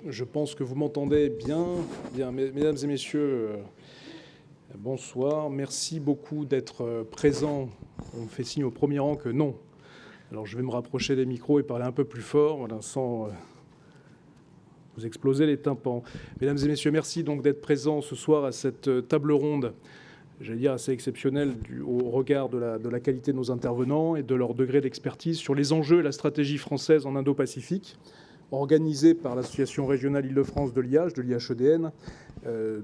Je pense que vous m'entendez bien. Bien, mesdames et messieurs, bonsoir. Merci beaucoup d'être présents. On me fait signe au premier rang que non. Alors je vais me rapprocher des micros et parler un peu plus fort, voilà, sans vous exploser les tympans. Mesdames et messieurs, merci donc d'être présents ce soir à cette table ronde, j'allais dire assez exceptionnelle au regard de la qualité de nos intervenants et de leur degré d'expertise sur les enjeux et la stratégie française en Indo-Pacifique, organisée par l'Association régionale Île-de-France de l'IH, de l'IHEDN,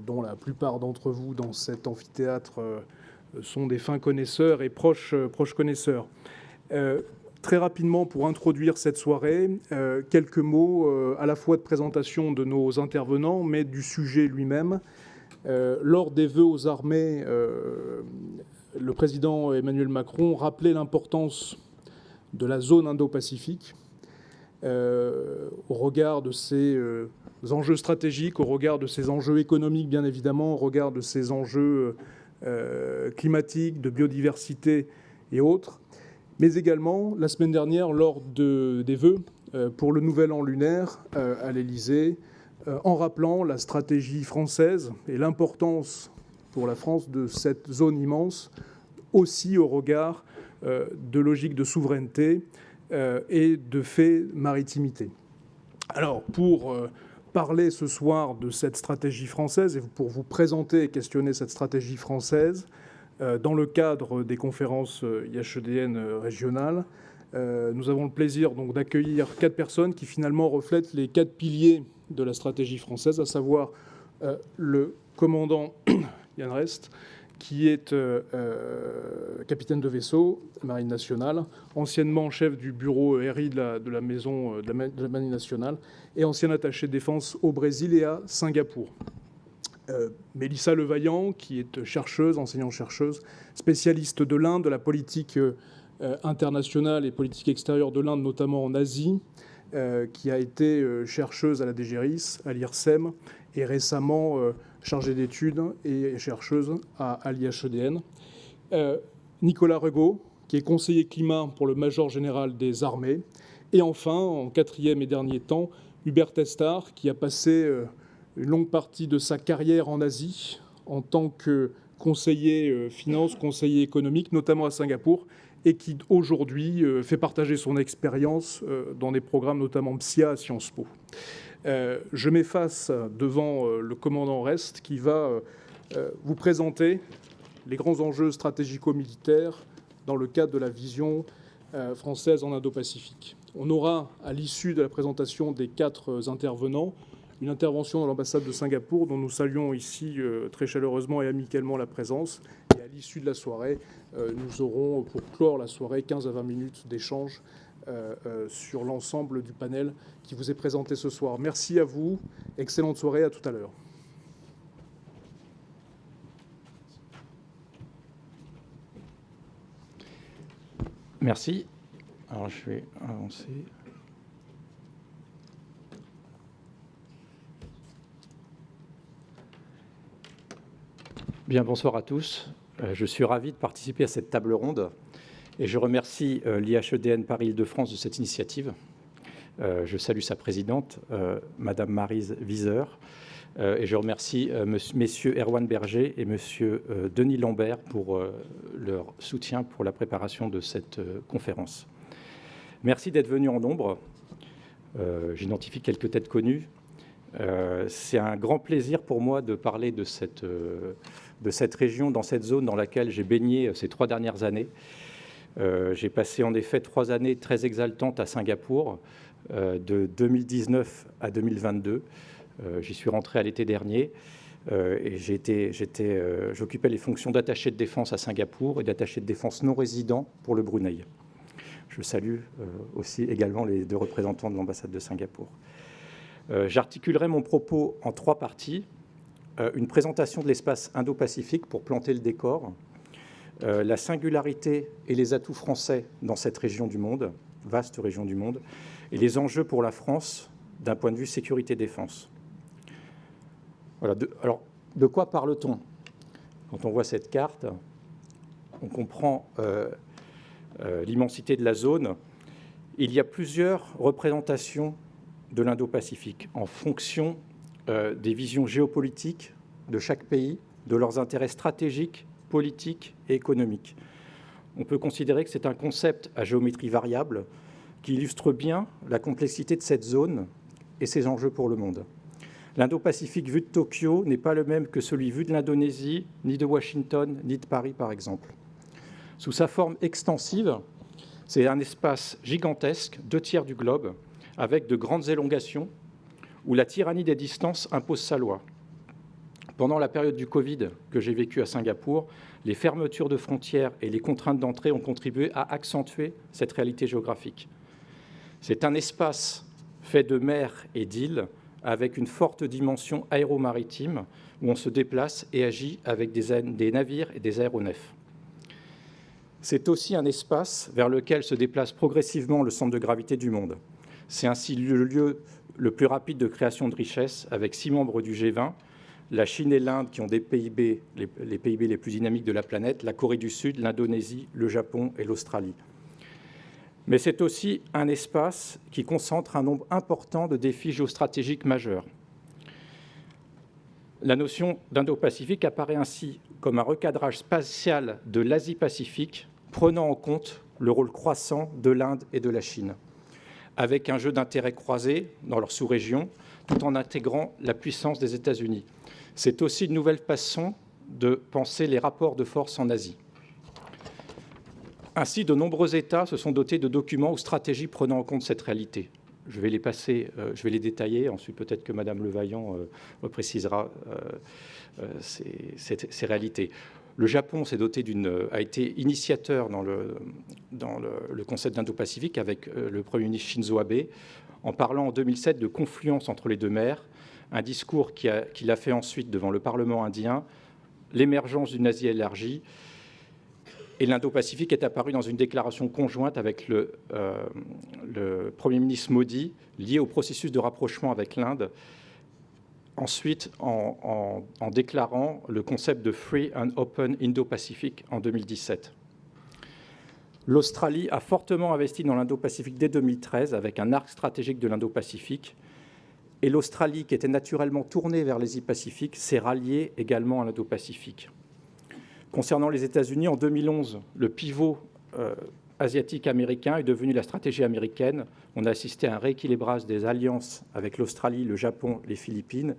dont la plupart d'entre vous dans cet amphithéâtre sont des fins connaisseurs et proches connaisseurs. Très rapidement, pour introduire cette soirée, quelques mots à la fois de présentation de nos intervenants, mais du sujet lui-même. Lors des vœux aux armées, le président Emmanuel Macron rappelait l'importance de la zone Indo-Pacifique au regard de ses enjeux stratégiques, au regard de ses enjeux économiques, bien évidemment, au regard de ses enjeux climatiques, de biodiversité et autres. Mais également, la semaine dernière, lors des vœux pour le nouvel an lunaire à l'Élysée, en rappelant la stratégie française et l'importance pour la France de cette zone immense, aussi au regard de logiques de souveraineté et de faits maritimité. Alors, pour parler ce soir de cette stratégie française et pour vous présenter et questionner cette stratégie française, dans le cadre des conférences IHEDN régionales, nous avons le plaisir donc d'accueillir 4 personnes qui finalement reflètent les 4 piliers de la stratégie française, à savoir le commandant Yann Rest, qui est capitaine de vaisseau Marine nationale, anciennement chef du bureau RI de la maison de la Marine nationale et ancien attaché de défense au Brésil et à Singapour. Mélissa Levaillant, qui est chercheuse, enseignante-chercheuse, spécialiste de l'Inde, de la politique internationale et politique extérieure de l'Inde, notamment en Asie, qui a été chercheuse à la DGRIS, à l'IRSEM, et récemment chargée d'études et chercheuse à l'IHEDN. Nicolas Regaud, qui est conseiller climat pour le major général des armées. Et enfin, en 4e et dernier temps, Hubert Testard, qui a passé une longue partie de sa carrière en Asie en tant que conseiller finance, conseiller économique, notamment à Singapour, et qui aujourd'hui fait partager son expérience dans des programmes notamment PSIA à Sciences Po. Je m'efface devant le commandant Rest qui va vous présenter les grands enjeux stratégico-militaires dans le cadre de la vision française en Indo-Pacifique. On aura, à l'issue de la présentation des 4 intervenants, une intervention dans l'ambassade de Singapour dont nous saluons ici très chaleureusement et amicalement la présence. Et à l'issue de la soirée, nous aurons pour clore la soirée 15 à 20 minutes d'échange sur l'ensemble du panel qui vous est présenté ce soir. Merci à vous, excellente soirée, à tout à l'heure. Merci. Alors je vais avancer. Bien, bonsoir à tous. Je suis ravi de participer à cette table ronde et je remercie l'IHEDN Paris-Île-de-France de cette initiative. Je salue sa présidente, Madame Maryse Wieser, et je remercie messieurs Erwan Berger et monsieur Denis Lambert pour leur soutien pour la préparation de cette conférence. Merci d'être venus en nombre. J'identifie quelques têtes connues. C'est un grand plaisir pour moi de parler de cette région, dans cette zone dans laquelle j'ai baigné ces 3 dernières années. J'ai passé en effet 3 années très exaltantes à Singapour, de 2019 à 2022. J'y suis rentré à l'été dernier et j'occupais les fonctions d'attaché de défense à Singapour et d'attaché de défense non résident pour le Brunei. Je salue aussi également les 2 représentants de l'ambassade de Singapour. J'articulerai mon propos en 3 parties. Une présentation de l'espace Indo-Pacifique pour planter le décor, la singularité et les atouts français dans cette région du monde, vaste région du monde, et les enjeux pour la France d'un point de vue sécurité-défense. Voilà. Alors, de quoi parle-t-on? Quand on voit cette carte, on comprend l'immensité de la zone. Il y a plusieurs représentations de l'Indo-Pacifique en fonction des visions géopolitiques de chaque pays, de leurs intérêts stratégiques, politiques et économiques. On peut considérer que c'est un concept à géométrie variable qui illustre bien la complexité de cette zone et ses enjeux pour le monde. L'Indo-Pacifique vu de Tokyo n'est pas le même que celui vu de l'Indonésie, ni de Washington, ni de Paris, par exemple. Sous sa forme extensive, c'est un espace gigantesque, 2/3 du globe, avec de grandes élongations, où la tyrannie des distances impose sa loi. Pendant la période du Covid que j'ai vécue à Singapour, les fermetures de frontières et les contraintes d'entrée ont contribué à accentuer cette réalité géographique. C'est un espace fait de mers et d'îles, avec une forte dimension aéromaritime, où on se déplace et agit avec des navires et des aéronefs. C'est aussi un espace vers lequel se déplace progressivement le centre de gravité du monde. C'est ainsi le lieu le plus rapide de création de richesses, avec 6 membres du G20, la Chine et l'Inde qui ont des PIB, les PIB les plus dynamiques de la planète, la Corée du Sud, l'Indonésie, le Japon et l'Australie. Mais c'est aussi un espace qui concentre un nombre important de défis géostratégiques majeurs. La notion d'Indo-Pacifique apparaît ainsi comme un recadrage spatial de l'Asie-Pacifique, prenant en compte le rôle croissant de l'Inde et de la Chine, avec un jeu d'intérêts croisés dans leur sous-région, tout en intégrant la puissance des États-Unis. C'est aussi une nouvelle façon de penser les rapports de force en Asie. Ainsi, de nombreux États se sont dotés de documents ou stratégies prenant en compte cette réalité. Je vais les détailler, ensuite peut-être que Madame Levaillant précisera ces réalités. Le Japon a été initiateur dans le concept d'Indo-Pacifique avec le Premier ministre Shinzo Abe, en parlant en 2007 de confluence entre les deux mers, un discours qu'il a fait ensuite devant le Parlement indien, l'émergence d'une Asie élargie. Et l'Indo-Pacifique est apparu dans une déclaration conjointe avec le Premier ministre Modi, lié au processus de rapprochement avec l'Inde, ensuite en déclarant le concept de Free and Open Indo-Pacific en 2017. L'Australie a fortement investi dans l'Indo-Pacifique dès 2013 avec un arc stratégique de l'Indo-Pacifique. Et l'Australie, qui était naturellement tournée vers l'Asie-Pacifique, s'est ralliée également à l'Indo-Pacifique. Concernant les États-Unis, en 2011, le pivot asiatique américain est devenu la stratégie américaine. On a assisté à un rééquilibrage des alliances avec l'Australie, le Japon, les Philippines,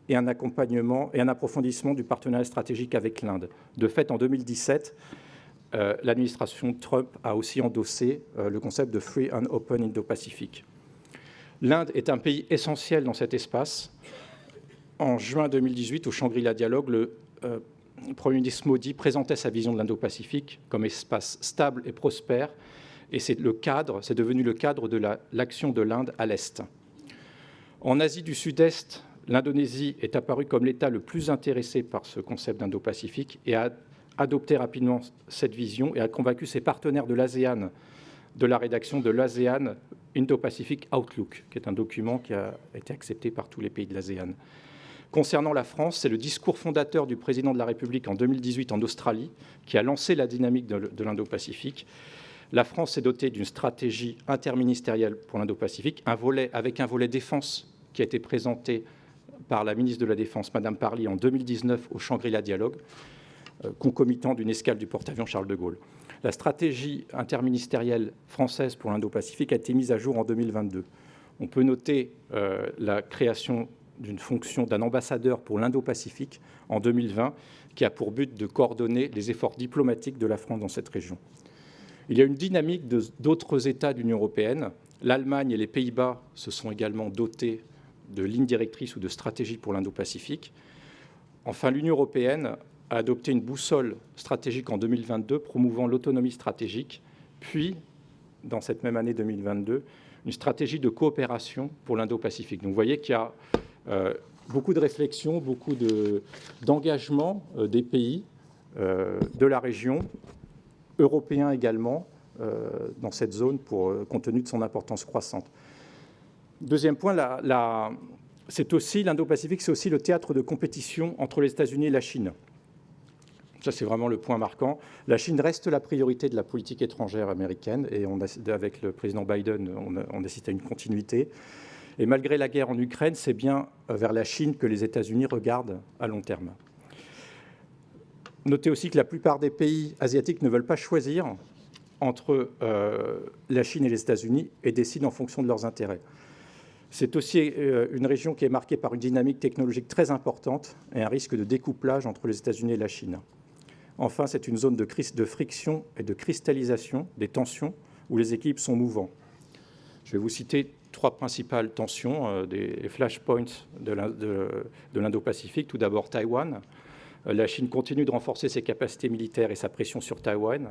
et un accompagnement et un approfondissement du partenariat stratégique avec l'Inde. De fait, en 2017, l'administration Trump a aussi endossé le concept de Free and Open Indo-Pacific. L'Inde est un pays essentiel dans cet espace. En juin 2018, au Shangri-La Dialogue, le Premier ministre Modi présentait sa vision de l'Indo-Pacifique comme espace stable et prospère, et c'est devenu le cadre de l'action de l'Inde à l'Est. En Asie du Sud-Est, l'Indonésie est apparue comme l'État le plus intéressé par ce concept d'Indo-Pacifique et a adopté rapidement cette vision et a convaincu ses partenaires de l'ASEAN de la rédaction de l'ASEAN Indo-Pacific Outlook, qui est un document qui a été accepté par tous les pays de l'ASEAN. Concernant la France, c'est le discours fondateur du président de la République en 2018 en Australie qui a lancé la dynamique de l'Indo-Pacifique. La France s'est dotée d'une stratégie interministérielle pour l'Indo-Pacifique, avec un volet défense qui a été présenté par la ministre de la Défense, Madame Parly, en 2019 au Shangri-La Dialogue, concomitant d'une escale du porte-avions Charles de Gaulle. La stratégie interministérielle française pour l'Indo-Pacifique a été mise à jour en 2022. On peut noter la création d'une fonction d'un ambassadeur pour l'Indo-Pacifique en 2020, qui a pour but de coordonner les efforts diplomatiques de la France dans cette région. Il y a une dynamique d'autres États de l'Union européenne. L'Allemagne et les Pays-Bas se sont également dotés de lignes directrices ou de stratégies pour l'Indo-Pacifique. Enfin, l'Union européenne a adopté une boussole stratégique en 2022 promouvant l'autonomie stratégique, puis, dans cette même année 2022, une stratégie de coopération pour l'Indo-Pacifique. Donc vous voyez qu'il y a beaucoup de réflexions, beaucoup d'engagement des pays de la région, européens également, dans cette zone compte tenu de son importance croissante. Deuxième point, l'Indo-Pacifique, c'est aussi le théâtre de compétition entre les États-Unis et la Chine. Ça, c'est vraiment le point marquant. La Chine reste la priorité de la politique étrangère américaine et avec le président Biden, on assiste à une continuité. Et malgré la guerre en Ukraine, c'est bien vers la Chine que les États-Unis regardent à long terme. Notez aussi que la plupart des pays asiatiques ne veulent pas choisir entre la Chine et les États-Unis et décident en fonction de leurs intérêts. C'est aussi une région qui est marquée par une dynamique technologique très importante et un risque de découplage entre les États-Unis et la Chine. Enfin, c'est une zone de friction et de cristallisation des tensions où les équilibres sont mouvants. Je vais vous citer 3 principales tensions, des flashpoints de l'Indo-Pacifique. Tout d'abord, Taïwan. La Chine continue de renforcer ses capacités militaires et sa pression sur Taïwan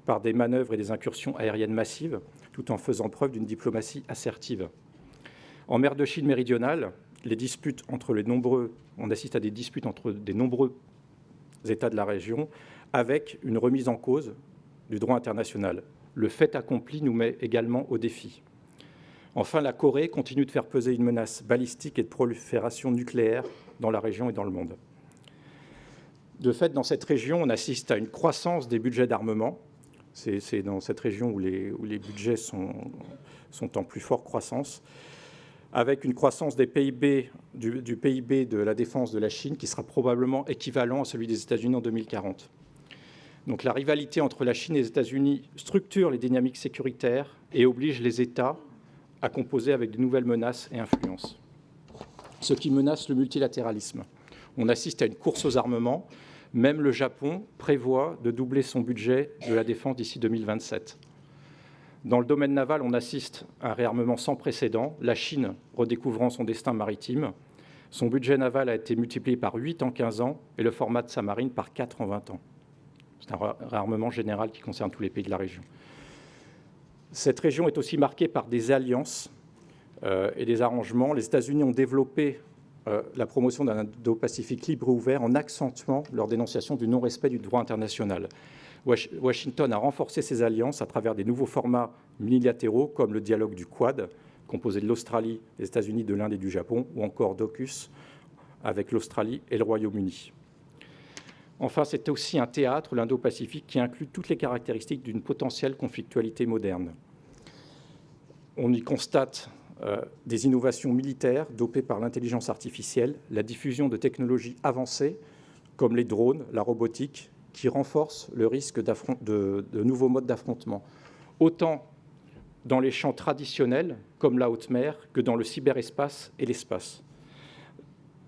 par des manœuvres et des incursions aériennes massives, tout en faisant preuve d'une diplomatie assertive. En mer de Chine méridionale, on assiste à des disputes entre des nombreux États de la région, avec une remise en cause du droit international. Le fait accompli nous met également au défi. Enfin, la Corée continue de faire peser une menace balistique et de prolifération nucléaire dans la région et dans le monde. De fait, dans cette région, on assiste à une croissance des budgets d'armement. C'est dans cette région où les budgets sont en plus forte croissance, avec une croissance des PIB, du PIB de la défense de la Chine qui sera probablement équivalent à celui des États-Unis en 2040. Donc la rivalité entre la Chine et les États-Unis structure les dynamiques sécuritaires et oblige les États à composer avec de nouvelles menaces et influences. Ce qui menace le multilatéralisme. On assiste à une course aux armements. Même le Japon prévoit de doubler son budget de la défense d'ici 2027. Dans le domaine naval, on assiste à un réarmement sans précédent, la Chine redécouvrant son destin maritime. Son budget naval a été multiplié par 8 en 15 ans et le format de sa marine par 4 en 20 ans. C'est un réarmement général qui concerne tous les pays de la région. Cette région est aussi marquée par des alliances et des arrangements. Les États-Unis ont développé la promotion d'un Indo-Pacifique libre et ouvert en accentuant leur dénonciation du non-respect du droit international. Washington a renforcé ses alliances à travers des nouveaux formats multilatéraux comme le dialogue du Quad, composé de l'Australie, des États-Unis, de l'Inde et du Japon, ou encore d'AUKUS avec l'Australie et le Royaume-Uni. Enfin, c'est aussi un théâtre, l'Indo-Pacifique, qui inclut toutes les caractéristiques d'une potentielle conflictualité moderne. On y constate des innovations militaires dopées par l'intelligence artificielle, la diffusion de technologies avancées comme les drones, la robotique, qui renforcent le risque de nouveaux modes d'affrontement, autant dans les champs traditionnels, comme la haute mer, que dans le cyberespace et l'espace,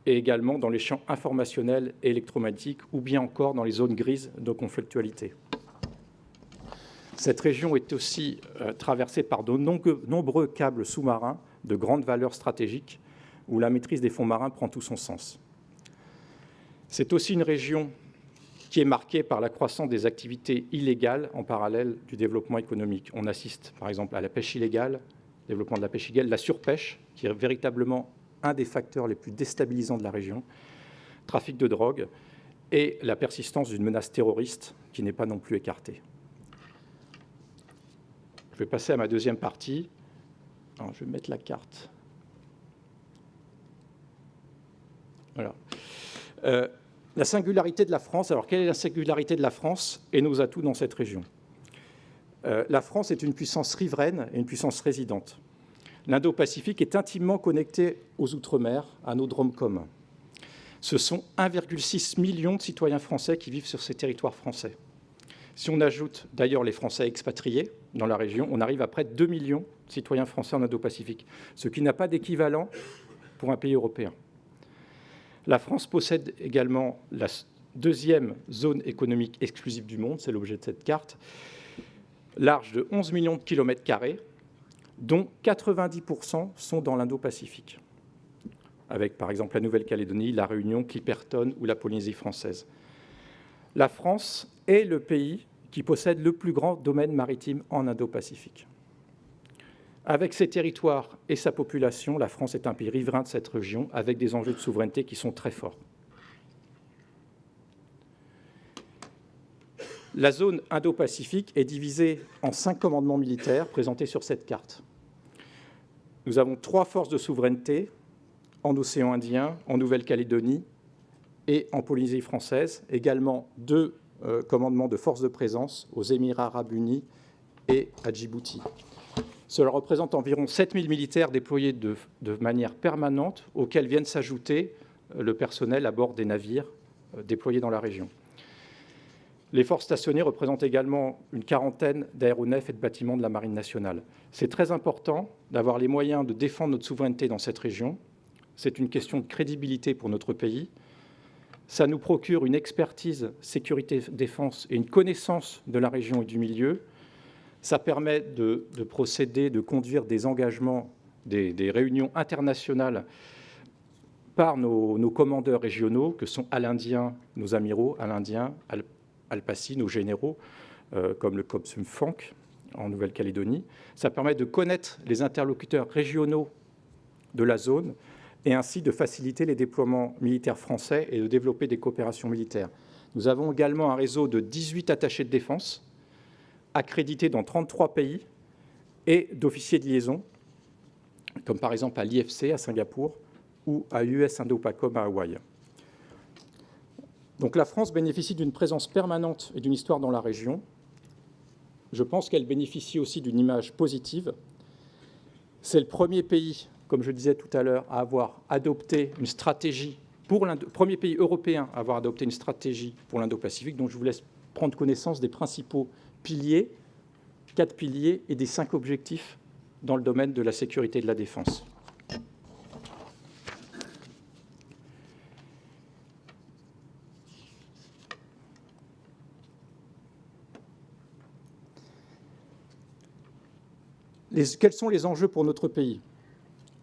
et également dans les champs informationnels et électromagnétiques, ou bien encore dans les zones grises de conflictualité. Cette région est aussi traversée par de nombreux câbles sous-marins de grande valeur stratégique, où la maîtrise des fonds marins prend tout son sens. C'est aussi une région qui est marquée par la croissance des activités illégales en parallèle du développement économique. On assiste par exemple à la pêche illégale, développement de la pêche illégale, la surpêche, qui est véritablement un des facteurs les plus déstabilisants de la région, trafic de drogue et la persistance d'une menace terroriste qui n'est pas non plus écartée. Je vais passer à ma deuxième partie. Alors, je vais mettre la carte. Voilà. La singularité de la France. Alors, quelle est la singularité de la France et nos atouts dans cette région ? La France est une puissance riveraine et une puissance résidente. L'Indo-Pacifique est intimement connecté aux Outre-mer, à nos DROM communs. Ce sont 1,6 million de citoyens français qui vivent sur ces territoires français. Si on ajoute d'ailleurs les Français expatriés dans la région, on arrive à près de 2 millions de citoyens français en Indo-Pacifique, ce qui n'a pas d'équivalent pour un pays européen. La France possède également la deuxième zone économique exclusive du monde, c'est l'objet de cette carte, large de 11 millions de kilomètres carrés, dont 90% sont dans l'Indo-Pacifique, avec par exemple la Nouvelle-Calédonie, la Réunion, Clipperton ou la Polynésie française. La France est le pays qui possède le plus grand domaine maritime en Indo-Pacifique. Avec ses territoires et sa population, la France est un pays riverain de cette région avec des enjeux de souveraineté qui sont très forts. La zone Indo-Pacifique est divisée en 5 commandements militaires présentés sur cette carte. Nous avons 3 forces de souveraineté en océan Indien, en Nouvelle-Calédonie et en Polynésie française, également 2 commandements de forces de présence aux Émirats arabes unis et à Djibouti. Cela représente environ 7000 militaires déployés de manière permanente, auxquels viennent s'ajouter le personnel à bord des navires déployés dans la région. Les forces stationnées représentent également une quarantaine d'aéronefs et de bâtiments de la Marine nationale. C'est très important d'avoir les moyens de défendre notre souveraineté dans cette région. C'est une question de crédibilité pour notre pays. Ça nous procure une expertise sécurité-défense et une connaissance de la région et du milieu. Ça permet de procéder, de conduire des engagements, des réunions internationales par nos commandeurs régionaux, que sont Al-Indiens, nos amiraux, Al-Indiens, Al-Passi, nos généraux, comme le Kopsum Fank en Nouvelle-Calédonie. Ça permet de connaître les interlocuteurs régionaux de la zone et ainsi de faciliter les déploiements militaires français et de développer des coopérations militaires. Nous avons également un réseau de 18 attachés de défense accrédités dans 33 pays et d'officiers de liaison, comme par exemple à l'IFC à Singapour ou à US Indo-PACOM à Hawaï. Donc la France bénéficie d'une présence permanente et d'une histoire dans la région. Je pense qu'elle bénéficie aussi d'une image positive. C'est le premier pays, comme je disais tout à l'heure, à avoir adopté une stratégie premier pays européen à avoir adopté une stratégie pour l'Indo-Pacifique. Donc je vous laisse prendre connaissance des principaux piliers, 4 piliers et des 5 objectifs dans le domaine de la sécurité et de la défense. Quels sont les enjeux pour notre pays?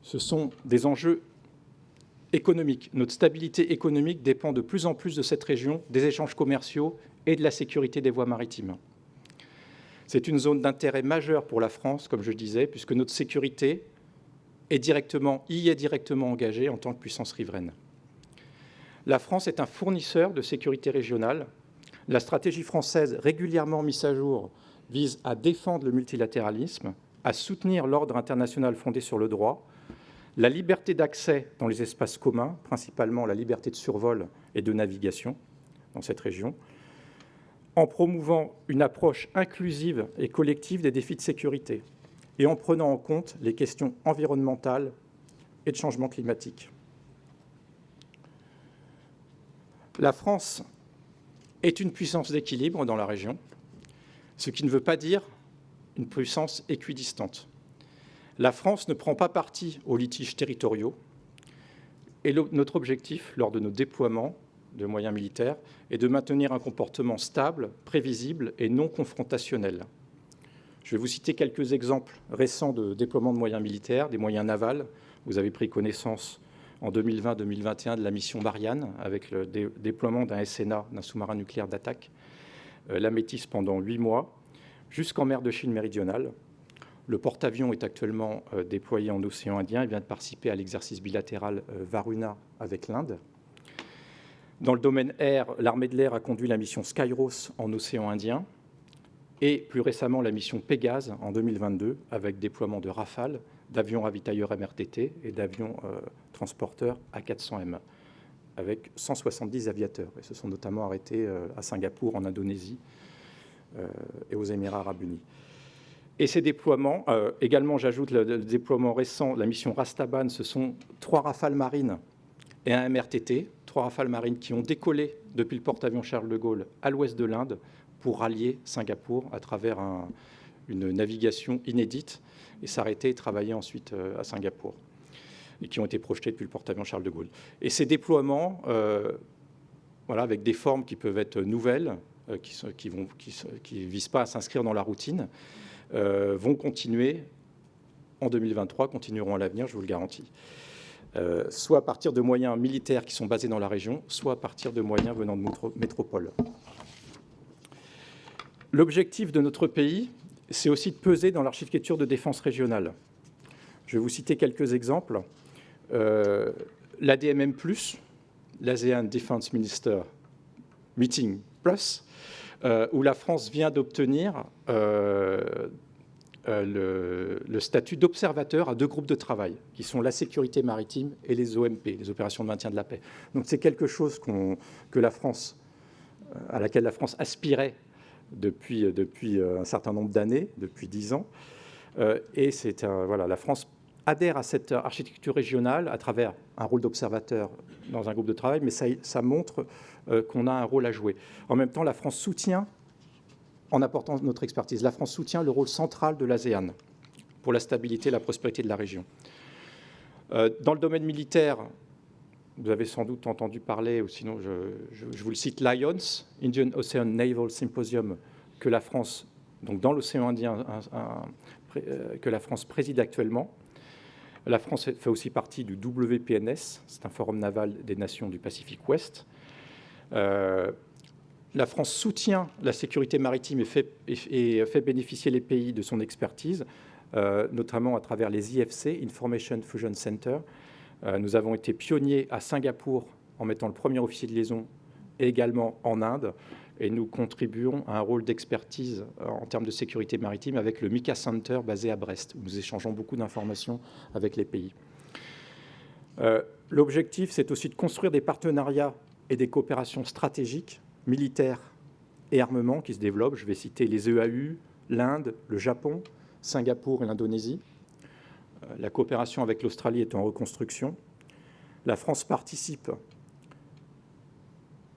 Ce sont des enjeux économiques. Notre stabilité économique dépend de plus en plus de cette région, des échanges commerciaux et de la sécurité des voies maritimes. C'est une zone d'intérêt majeur pour la France, comme je disais, puisque notre sécurité y est directement engagée en tant que puissance riveraine. La France est un fournisseur de sécurité régionale. La stratégie française, régulièrement mise à jour, vise à défendre le multilatéralisme, à soutenir l'ordre international fondé sur le droit, la liberté d'accès dans les espaces communs, principalement la liberté de survol et de navigation dans cette région, en promouvant une approche inclusive et collective des défis de sécurité et en prenant en compte les questions environnementales et de changement climatique. La France est une puissance d'équilibre dans la région, ce qui ne veut pas dire une puissance équidistante. La France ne prend pas parti aux litiges territoriaux et notre objectif, lors de nos déploiements de moyens militaires, est de maintenir un comportement stable, prévisible et non confrontationnel. Je vais vous citer quelques exemples récents de déploiement de moyens militaires, des moyens navals. Vous avez pris connaissance en 2020-2021 de la mission Marianne, avec le déploiement d'un SNA, d'un sous-marin nucléaire d'attaque, l'Amétis pendant 8 mois, jusqu'en mer de Chine méridionale. Le porte-avions est actuellement déployé en océan Indien. Il vient de participer à l'exercice bilatéral Varuna avec l'Inde. Dans le domaine air, l'armée de l'air a conduit la mission Skyros en océan Indien et plus récemment la mission Pégase en 2022 avec déploiement de Rafale, d'avions ravitailleurs MRTT et d'avions transporteurs A400M avec 170 aviateurs. Ils se sont notamment arrêtés à Singapour, en Indonésie et aux Émirats arabes unis. Et ces déploiements, également j'ajoute le déploiement récent, la mission Rastaban, ce sont 3 Rafales marines et un MRTT, 3 Rafales marines qui ont décollé depuis le porte-avions Charles de Gaulle à l'ouest de l'Inde pour rallier Singapour à travers une navigation inédite et s'arrêter et travailler ensuite à Singapour, et qui ont été projetés depuis le porte-avions Charles de Gaulle. Et ces déploiements, voilà, avec des formes qui peuvent être nouvelles, qui ne visent pas à s'inscrire dans la routine, vont continuer en 2023, continueront à l'avenir, je vous le garantis. Soit à partir de moyens militaires qui sont basés dans la région, soit à partir de moyens venant de métropoles. L'objectif de notre pays, c'est aussi de peser dans l'architecture de défense régionale. Je vais vous citer quelques exemples. L'ADMM+, l'ASEAN Defense Minister Meeting Plus, où la France vient d'obtenir le statut d'observateur à 2 groupes de travail, qui sont la sécurité maritime et les OMP, les opérations de maintien de la paix. Donc c'est quelque chose à laquelle la France aspirait depuis un certain nombre d'années, depuis 10 ans. Et voilà, la France adhère à cette architecture régionale à travers un rôle d'observateur dans un groupe de travail, mais ça montre qu'on a un rôle à jouer. En même temps, la France soutient, en apportant notre expertise, la France soutient le rôle central de l'ASEAN pour la stabilité et la prospérité de la région. Dans le domaine militaire, vous avez sans doute entendu parler, ou sinon je vous le cite, l'IONS, Indian Ocean Naval Symposium, que la France, donc dans l'océan Indien, que la France préside actuellement. La France fait aussi partie du WPNS, c'est un forum naval des nations du Pacifique Ouest. La France soutient la sécurité maritime et fait bénéficier les pays de son expertise, notamment à travers les IFC, Information Fusion Center. Nous avons été pionniers à Singapour en mettant le premier officier de liaison et également en Inde. Et nous contribuons à un rôle d'expertise en termes de sécurité maritime avec le MICA Center basé à Brest, où nous échangeons beaucoup d'informations avec les pays. L'objectif, c'est aussi de construire des partenariats et des coopérations stratégiques, militaires et armements qui se développent. Je vais citer les EAU, l'Inde, le Japon, Singapour et l'Indonésie. La coopération avec l'Australie est en reconstruction. La France participe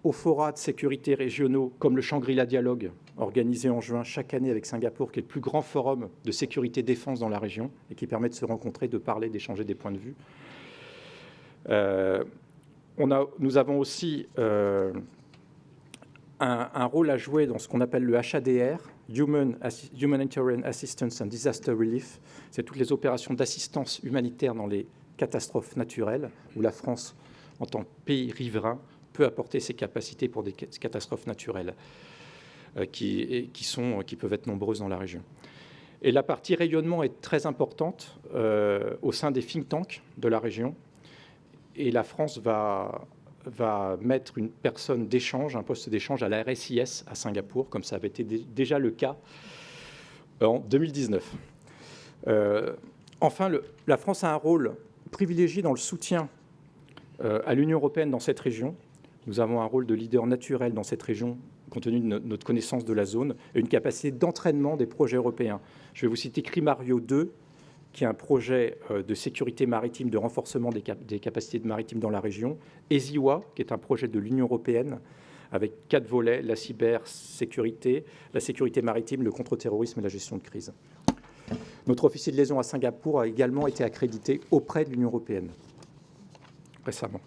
aux forats de sécurité régionaux comme le Shangri-La Dialogue, organisé en juin chaque année avec Singapour, qui est le plus grand forum de sécurité-défense dans la région et qui permet de se rencontrer, de parler, d'échanger des points de vue. Nous avons aussi un rôle à jouer dans ce qu'on appelle le HADR, Humanitarian Assistance and Disaster Relief. C'est toutes les opérations d'assistance humanitaire dans les catastrophes naturelles, où la France, en tant que pays riverain, peut apporter ses capacités pour des catastrophes naturelles qui peuvent être nombreuses dans la région. Et la partie rayonnement est très importante au sein des think tanks de la région. Et la France va mettre une personne d'échange, un poste d'échange à la RSIS à Singapour, comme ça avait été déjà le cas en 2019. Enfin, la France a un rôle privilégié dans le soutien à l'Union européenne dans cette région. Nous avons un rôle de leader naturel dans cette région, compte tenu de notre connaissance de la zone, et une capacité d'entraînement des projets européens. Je vais vous citer Crimario 2, qui est un projet de sécurité maritime, de renforcement des capacités maritimes dans la région, ESIWA, qui est un projet de l'Union européenne, avec 4 volets, la cybersécurité, la sécurité maritime, le contre-terrorisme et la gestion de crise. Notre officier de liaison à Singapour a également été accrédité auprès de l'Union européenne récemment.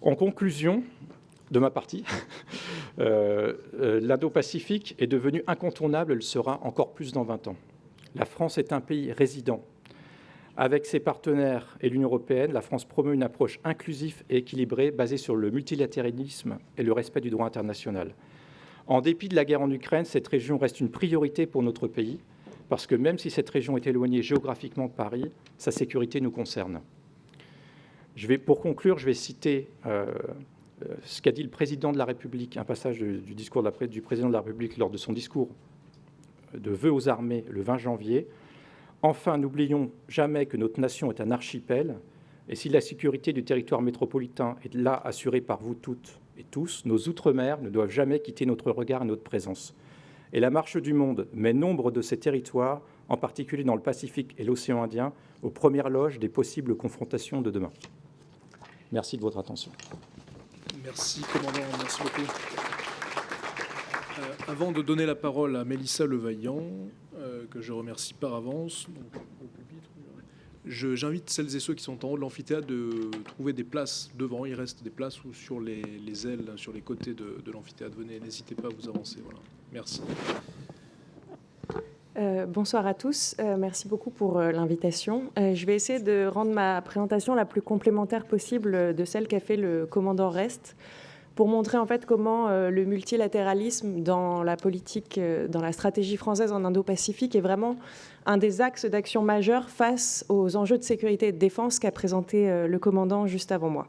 En conclusion de ma partie, l'Indo-Pacifique est devenu incontournable, elle sera encore plus dans 20 ans. La France est un pays résident. Avec ses partenaires et l'Union européenne, la France promeut une approche inclusive et équilibrée basée sur le multilatéralisme et le respect du droit international. En dépit de la guerre en Ukraine, cette région reste une priorité pour notre pays, parce que même si cette région est éloignée géographiquement de Paris, sa sécurité nous concerne. Pour conclure, je vais citer ce qu'a dit le président de la République, un passage du discours du président de la République lors de son discours de vœux aux armées le 20 janvier. Enfin, n'oublions jamais que notre nation est un archipel, et si la sécurité du territoire métropolitain est là assurée par vous toutes et tous, nos outre-mer ne doivent jamais quitter notre regard et notre présence. Et la marche du monde met nombre de ces territoires, en particulier dans le Pacifique et l'océan Indien, aux premières loges des possibles confrontations de demain. Merci de votre attention. Merci, commandant. Merci beaucoup. Avant de donner la parole à Mélissa Levaillant, que je remercie par avance, j'invite celles et ceux qui sont en haut de l'amphithéâtre de trouver des places devant. Il reste des places ou sur les ailes, sur les côtés de l'amphithéâtre. Venez, n'hésitez pas à vous avancer. Voilà. Merci. Bonsoir à tous. Merci beaucoup pour l'invitation. Je vais essayer de rendre ma présentation la plus complémentaire possible de celle qu'a fait le commandant Rest, pour montrer en fait comment le multilatéralisme dans la politique, dans la stratégie française en Indo-Pacifique est vraiment un des axes d'action majeurs face aux enjeux de sécurité et de défense qu'a présenté le commandant juste avant moi.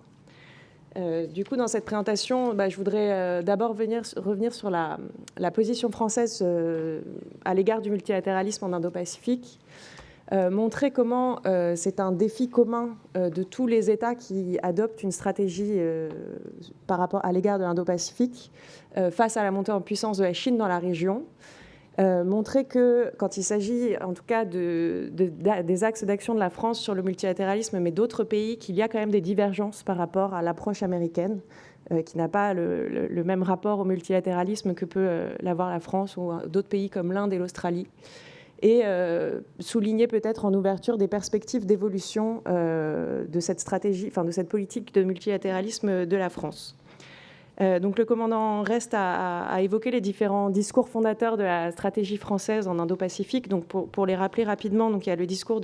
Du coup, dans cette présentation, je voudrais d'abord revenir sur la position française à l'égard du multilatéralisme en Indo-Pacifique, montrer comment c'est un défi commun de tous les États qui adoptent une stratégie par rapport à l'égard de l'Indo-Pacifique face à la montée en puissance de la Chine dans la région, montrer que quand il s'agit en tout cas des axes d'action de la France sur le multilatéralisme, mais d'autres pays, qu'il y a quand même des divergences par rapport à l'approche américaine, qui n'a pas le même rapport au multilatéralisme que peut l'avoir la France ou d'autres pays comme l'Inde et l'Australie. Et souligner peut-être en ouverture des perspectives d'évolution de cette stratégie, enfin de cette politique de multilatéralisme de la France. Donc le commandant Rest a évoqué les différents discours fondateurs de la stratégie française en Indo-Pacifique. Donc pour les rappeler rapidement, donc il y a le discours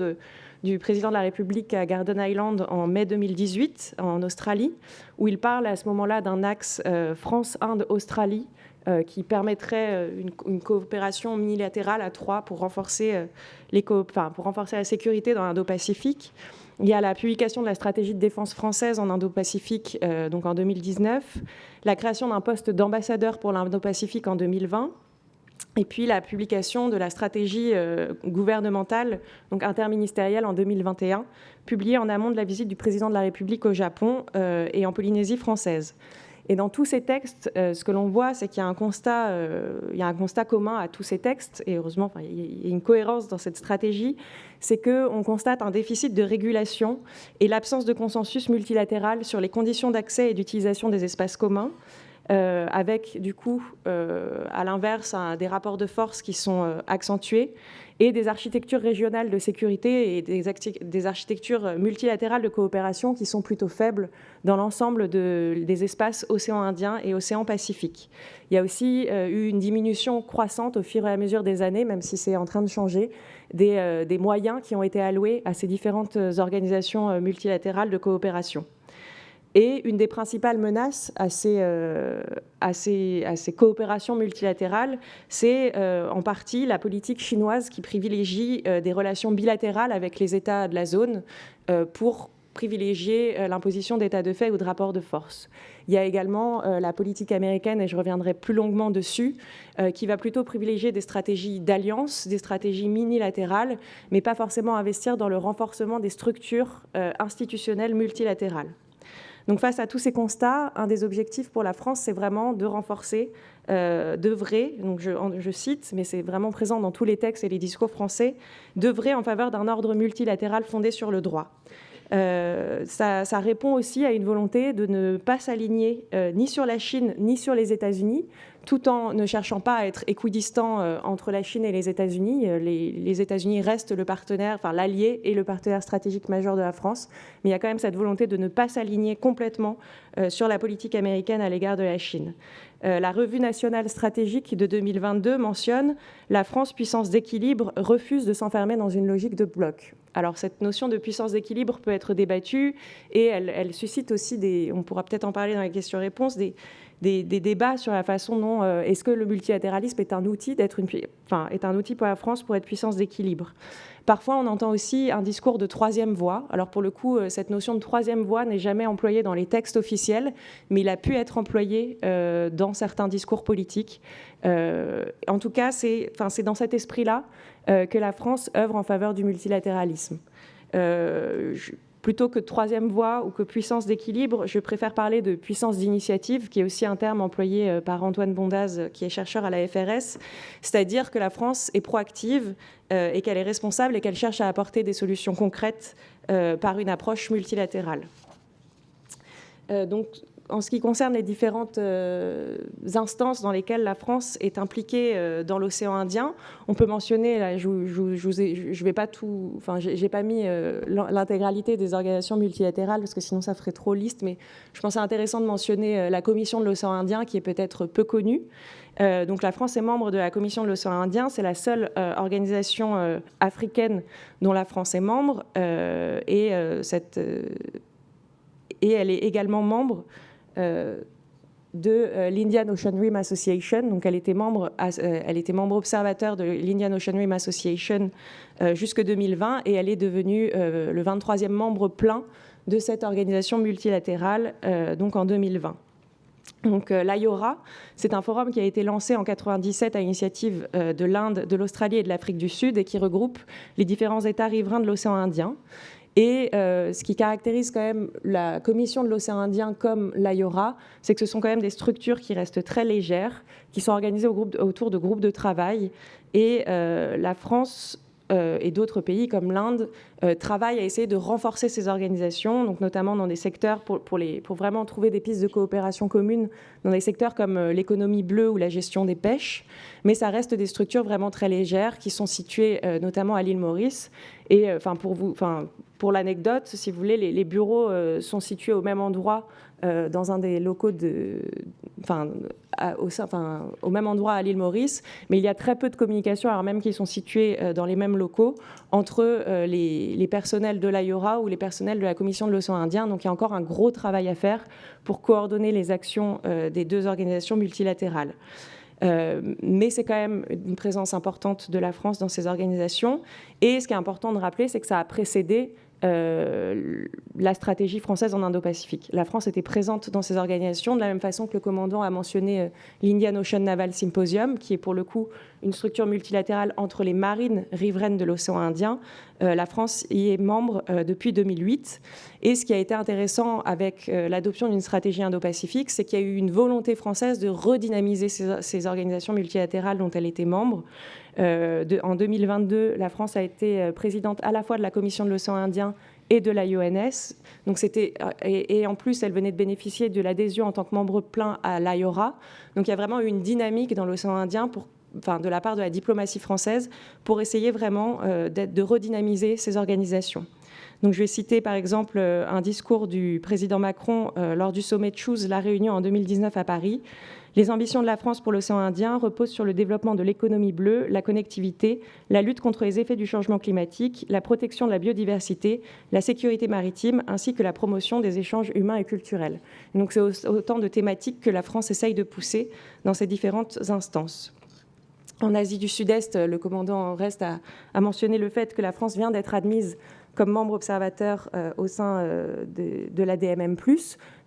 du président de la République à Garden Island en mai 2018 en Australie, où il parle à ce moment-là d'un axe France-Inde-Australie qui permettrait une coopération unilatérale à trois pour renforcer, pour renforcer la sécurité dans l'Indo-Pacifique. Il y a la publication de la stratégie de défense française en Indo-Pacifique donc en 2019, la création d'un poste d'ambassadeur pour l'Indo-Pacifique en 2020, et puis la publication de la stratégie gouvernementale, donc interministérielle en 2021, publiée en amont de la visite du président de la République au Japon et en Polynésie française. Et dans tous ces textes, ce que l'on voit, c'est qu'il y a un constat commun à tous ces textes, et heureusement, il y a une cohérence dans cette stratégie, c'est qu'on constate un déficit de régulation et l'absence de consensus multilatéral sur les conditions d'accès et d'utilisation des espaces communs, avec du coup, à l'inverse, des rapports de force qui sont accentués, et des architectures régionales de sécurité et des architectures multilatérales de coopération qui sont plutôt faibles dans l'ensemble des espaces océan Indien et océan Pacifique. Il y a aussi eu une diminution croissante au fur et à mesure des années, même si c'est en train de changer, des moyens qui ont été alloués à ces différentes organisations multilatérales de coopération. Et une des principales menaces à ces coopérations multilatérales, c'est en partie la politique chinoise qui privilégie des relations bilatérales avec les États de la zone pour privilégier l'imposition d'états de fait ou de rapports de force. Il y a également la politique américaine, et je reviendrai plus longuement dessus, qui va plutôt privilégier des stratégies d'alliance, des stratégies minilatérales, mais pas forcément investir dans le renforcement des structures institutionnelles multilatérales. Donc face à tous ces constats, un des objectifs pour la France, c'est vraiment de renforcer, d'œuvrer, donc je cite, mais c'est vraiment présent dans tous les textes et les discours français, d'œuvrer en faveur d'un ordre multilatéral fondé sur le droit. Ça répond aussi à une volonté de ne pas s'aligner ni sur la Chine ni sur les États-Unis, tout en ne cherchant pas à être équidistant entre la Chine et les États-Unis. Les États-Unis restent le partenaire, enfin l'allié et le partenaire stratégique majeur de la France, mais il y a quand même cette volonté de ne pas s'aligner complètement sur la politique américaine à l'égard de la Chine. La revue nationale stratégique de 2022 mentionne « La France, puissance d'équilibre, refuse de s'enfermer dans une logique de bloc ». Alors cette notion de puissance d'équilibre peut être débattue et elle suscite aussi on pourra peut-être en parler dans les questions-réponses, des débats sur la façon dont est-ce que le multilatéralisme est un outil pour la France pour être puissance d'équilibre. Parfois, on entend aussi un discours de troisième voie. Alors pour le coup, cette notion de troisième voie n'est jamais employée dans les textes officiels, mais il a pu être employé dans certains discours politiques. En tout cas, c'est dans cet esprit-là que la France œuvre en faveur du multilatéralisme. Plutôt que de troisième voie ou que puissance d'équilibre, je préfère parler de puissance d'initiative, qui est aussi un terme employé par Antoine Bondaz, qui est chercheur à la FRS, c'est-à-dire que la France est proactive et qu'elle est responsable et qu'elle cherche à apporter des solutions concrètes par une approche multilatérale. Donc, en ce qui concerne les différentes instances dans lesquelles la France est impliquée dans l'océan Indien, on peut mentionner, là, je vais pas tout, enfin, j'ai pas mis l'intégralité des organisations multilatérales parce que sinon ça ferait trop liste, mais je pensais intéressant de mentionner la Commission de l'océan Indien qui est peut-être peu connue. Donc la France est membre de la Commission de l'océan Indien, c'est la seule organisation africaine dont la France est membre et elle est également membre de l'Indian Ocean Rim Association. Donc elle était membre observateur de l'Indian Ocean Rim Association jusque 2020 et elle est devenue le 23e membre plein de cette organisation multilatérale donc en 2020. Donc l'IORA, c'est un forum qui a été lancé en 1997 à l'initiative de l'Inde, de l'Australie et de l'Afrique du Sud et qui regroupe les différents États riverains de l'océan Indien. Et ce qui caractérise quand même la Commission de l'océan Indien comme l'AIORA, c'est que ce sont quand même des structures qui restent très légères, qui sont organisées autour de groupes de travail. Et la France et d'autres pays comme l'Inde travaillent à essayer de renforcer ces organisations, donc notamment dans des secteurs pour vraiment trouver des pistes de coopération communes dans des secteurs comme l'économie bleue ou la gestion des pêches. Mais ça reste des structures vraiment très légères qui sont situées notamment à l'île Maurice. Et pour l'anecdote, si vous voulez, les bureaux sont situés au même endroit dans un des locaux au même endroit à l'île Maurice, mais il y a très peu de communication, alors même qu'ils sont situés dans les mêmes locaux, entre les personnels de l'AIORA ou les personnels de la Commission de l'océan Indien. Donc il y a encore un gros travail à faire pour coordonner les actions des deux organisations multilatérales. Mais c'est quand même une présence importante de la France dans ces organisations. Et ce qui est important de rappeler, c'est que ça a précédé la stratégie française en Indo-Pacifique. La France était présente dans ces organisations de la même façon que le commandant a mentionné l'Indian Ocean Naval Symposium, qui est pour le coup une structure multilatérale entre les marines riveraines de l'océan Indien. La France y est membre depuis 2008. Et ce qui a été intéressant avec l'adoption d'une stratégie Indo-Pacifique, c'est qu'il y a eu une volonté française de redynamiser ces organisations multilatérales dont elle était membre. En 2022, la France a été présidente à la fois de la Commission de l'océan Indien et de l'IONS. Donc et en plus, elle venait de bénéficier de l'adhésion en tant que membre plein à l'AIORA. Donc il y a vraiment eu une dynamique dans l'océan Indien de la part de la diplomatie française pour essayer vraiment de redynamiser ces organisations. Donc, je vais citer par exemple un discours du président Macron lors du sommet Choose la Réunion en 2019 à Paris. Les ambitions de la France pour l'océan Indien reposent sur le développement de l'économie bleue, la connectivité, la lutte contre les effets du changement climatique, la protection de la biodiversité, la sécurité maritime, ainsi que la promotion des échanges humains et culturels. Et donc, c'est autant de thématiques que la France essaye de pousser dans ces différentes instances. En Asie du Sud-Est, le commandant Rest a mentionné le fait que la France vient d'être admise comme membre observateur au sein de l'ADMM+,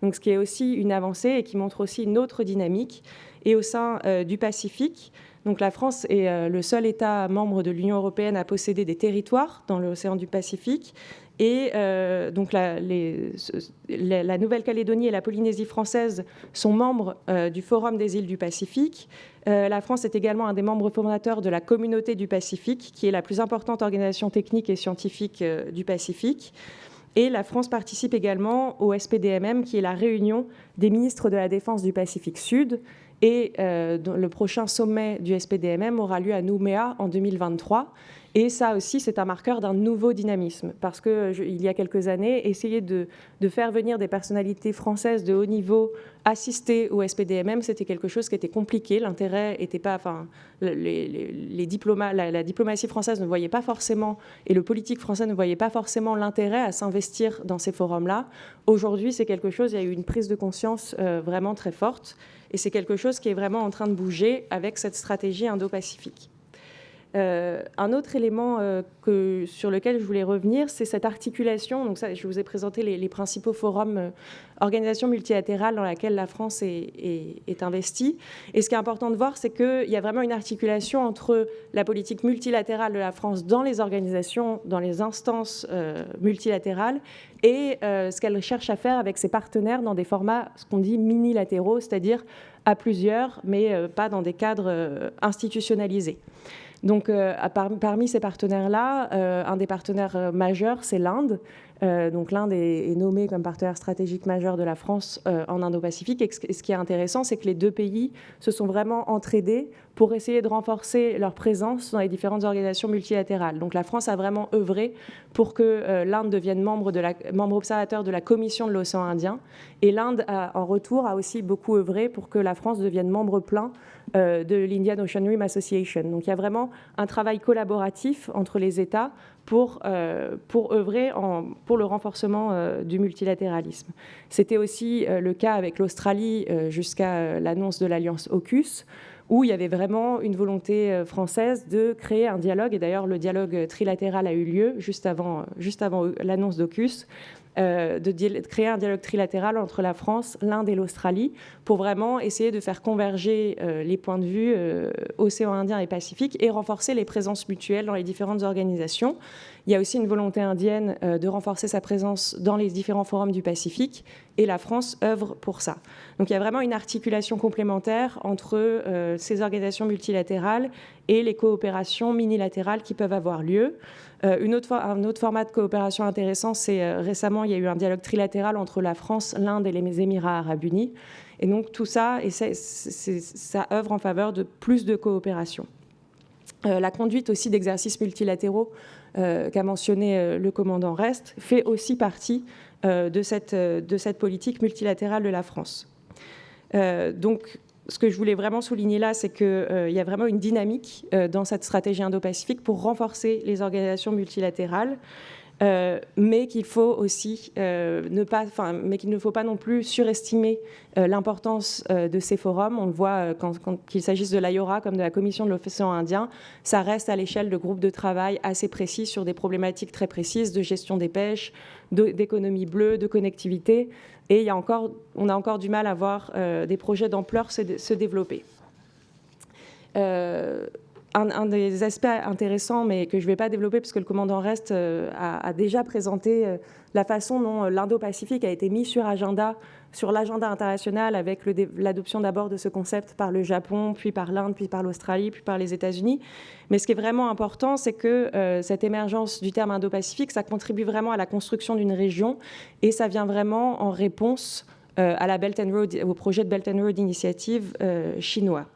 donc ce qui est aussi une avancée et qui montre aussi une autre dynamique. Et au sein du Pacifique, donc la France est le seul État membre de l'Union européenne à posséder des territoires dans l'océan du Pacifique. Et donc la Nouvelle-Calédonie et la Polynésie française sont membres du Forum des îles du Pacifique. La France est également un des membres fondateurs de la Communauté du Pacifique, qui est la plus importante organisation technique et scientifique du Pacifique. Et la France participe également au SPDMM, qui est la réunion des ministres de la Défense du Pacifique Sud. Et le prochain sommet du SPDMM aura lieu à Nouméa en 2023. Et ça aussi, c'est un marqueur d'un nouveau dynamisme. Parce qu'il y a quelques années, essayer de faire venir des personnalités françaises de haut niveau assister au SPDMM, c'était quelque chose qui était compliqué. L'intérêt n'était pas... la diplomatie française ne voyait pas forcément, et le politique français ne voyait pas forcément l'intérêt à s'investir dans ces forums-là. Aujourd'hui, c'est quelque chose, il y a eu une prise de conscience vraiment très forte. Et c'est quelque chose qui est vraiment en train de bouger avec cette stratégie Indo-Pacifique. Un autre élément sur lequel je voulais revenir, c'est cette articulation. Donc ça, je vous ai présenté les principaux forums, organisations multilatérales dans lesquelles la France est investie. Et ce qui est important de voir, c'est qu'il y a vraiment une articulation entre la politique multilatérale de la France dans les organisations, dans les instances multilatérales, et ce qu'elle cherche à faire avec ses partenaires dans des formats, ce qu'on dit minilatéraux, c'est-à-dire à plusieurs, mais pas dans des cadres institutionnalisés. Donc, parmi ces partenaires-là, un des partenaires majeurs, c'est l'Inde. Donc, l'Inde est nommée comme partenaire stratégique majeur de la France en Indo-Pacifique. Et ce qui est intéressant, c'est que les deux pays se sont vraiment entraidés pour essayer de renforcer leur présence dans les différentes organisations multilatérales. Donc, la France a vraiment œuvré pour que l'Inde devienne membre observateur de la Commission de l'océan Indien. Et l'Inde, en retour, a aussi beaucoup œuvré pour que la France devienne membre plein de l'Indian Ocean Rim Association. Donc, il y a vraiment un travail collaboratif entre les États pour œuvrer pour le renforcement du multilatéralisme. C'était aussi le cas avec l'Australie jusqu'à l'annonce de l'alliance AUKUS, où il y avait vraiment une volonté française de créer un dialogue. Et d'ailleurs, le dialogue trilatéral a eu lieu juste avant l'annonce d'AUKUS. de créer un dialogue trilatéral entre la France, l'Inde et l'Australie pour vraiment essayer de faire converger les points de vue océan Indien et Pacifique et renforcer les présences mutuelles dans les différentes organisations. Il y a aussi une volonté indienne de renforcer sa présence dans les différents forums du Pacifique et la France œuvre pour ça. Donc il y a vraiment une articulation complémentaire entre ces organisations multilatérales et les coopérations minilatérales qui peuvent avoir lieu. Un autre format de coopération intéressant, c'est récemment, il y a eu un dialogue trilatéral entre la France, l'Inde et les Émirats arabes unis. Et donc tout ça, ça œuvre en faveur de plus de coopération. La conduite aussi d'exercices multilatéraux qu'a mentionné le commandant Rest fait aussi partie de cette politique multilatérale de la France. Donc, ce que je voulais vraiment souligner là, c'est qu'il y a vraiment une dynamique dans cette stratégie Indo-Pacifique pour renforcer les organisations multilatérales, mais qu'il faut aussi mais qu'il ne faut pas non plus surestimer l'importance de ces forums. On le voit quand qu'il s'agisse de l'AIORA comme de la Commission de l'océan Indien, ça reste à l'échelle de groupes de travail assez précis sur des problématiques très précises de gestion des pêches, d'économie bleue, de connectivité. Et on a encore du mal à voir des projets d'ampleur se développer. Un des aspects intéressants, mais que je ne vais pas développer parce que le commandant Rest a déjà présenté la façon dont l'Indo-Pacifique a été mis sur l'agenda international avec l'adoption d'abord de ce concept par le Japon, puis par l'Inde, puis par l'Australie, puis par les États-Unis. Mais ce qui est vraiment important, c'est que cette émergence du terme Indo-Pacifique, ça contribue vraiment à la construction d'une région et ça vient vraiment en réponse à la Belt and Road, au projet de Belt and Road Initiative chinois.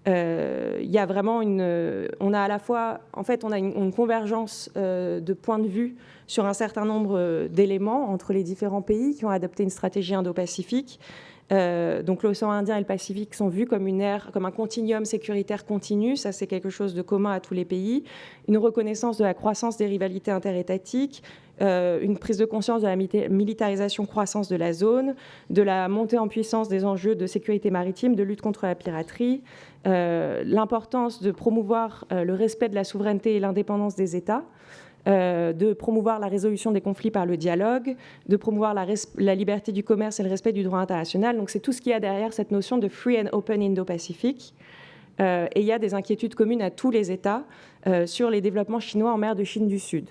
Il y a vraiment on a à la fois, en fait, on a une convergence de points de vue sur un certain nombre d'éléments entre les différents pays qui ont adopté une stratégie Indo-Pacifique. Donc l'océan Indien et le Pacifique sont vus comme comme un continuum sécuritaire continu. Ça, c'est quelque chose de commun à tous les pays. Une reconnaissance de la croissance des rivalités interétatiques, une prise de conscience de la militarisation croissance de la zone, de la montée en puissance des enjeux de sécurité maritime, de lutte contre la piraterie, l'importance de promouvoir le respect de la souveraineté et l'indépendance des États, de promouvoir la résolution des conflits par le dialogue, de promouvoir la liberté du commerce et le respect du droit international. Donc c'est tout ce qu'il y a derrière cette notion de Free and Open Indo-Pacific. Et il y a des inquiétudes communes à tous les États sur les développements chinois en mer de Chine du Sud.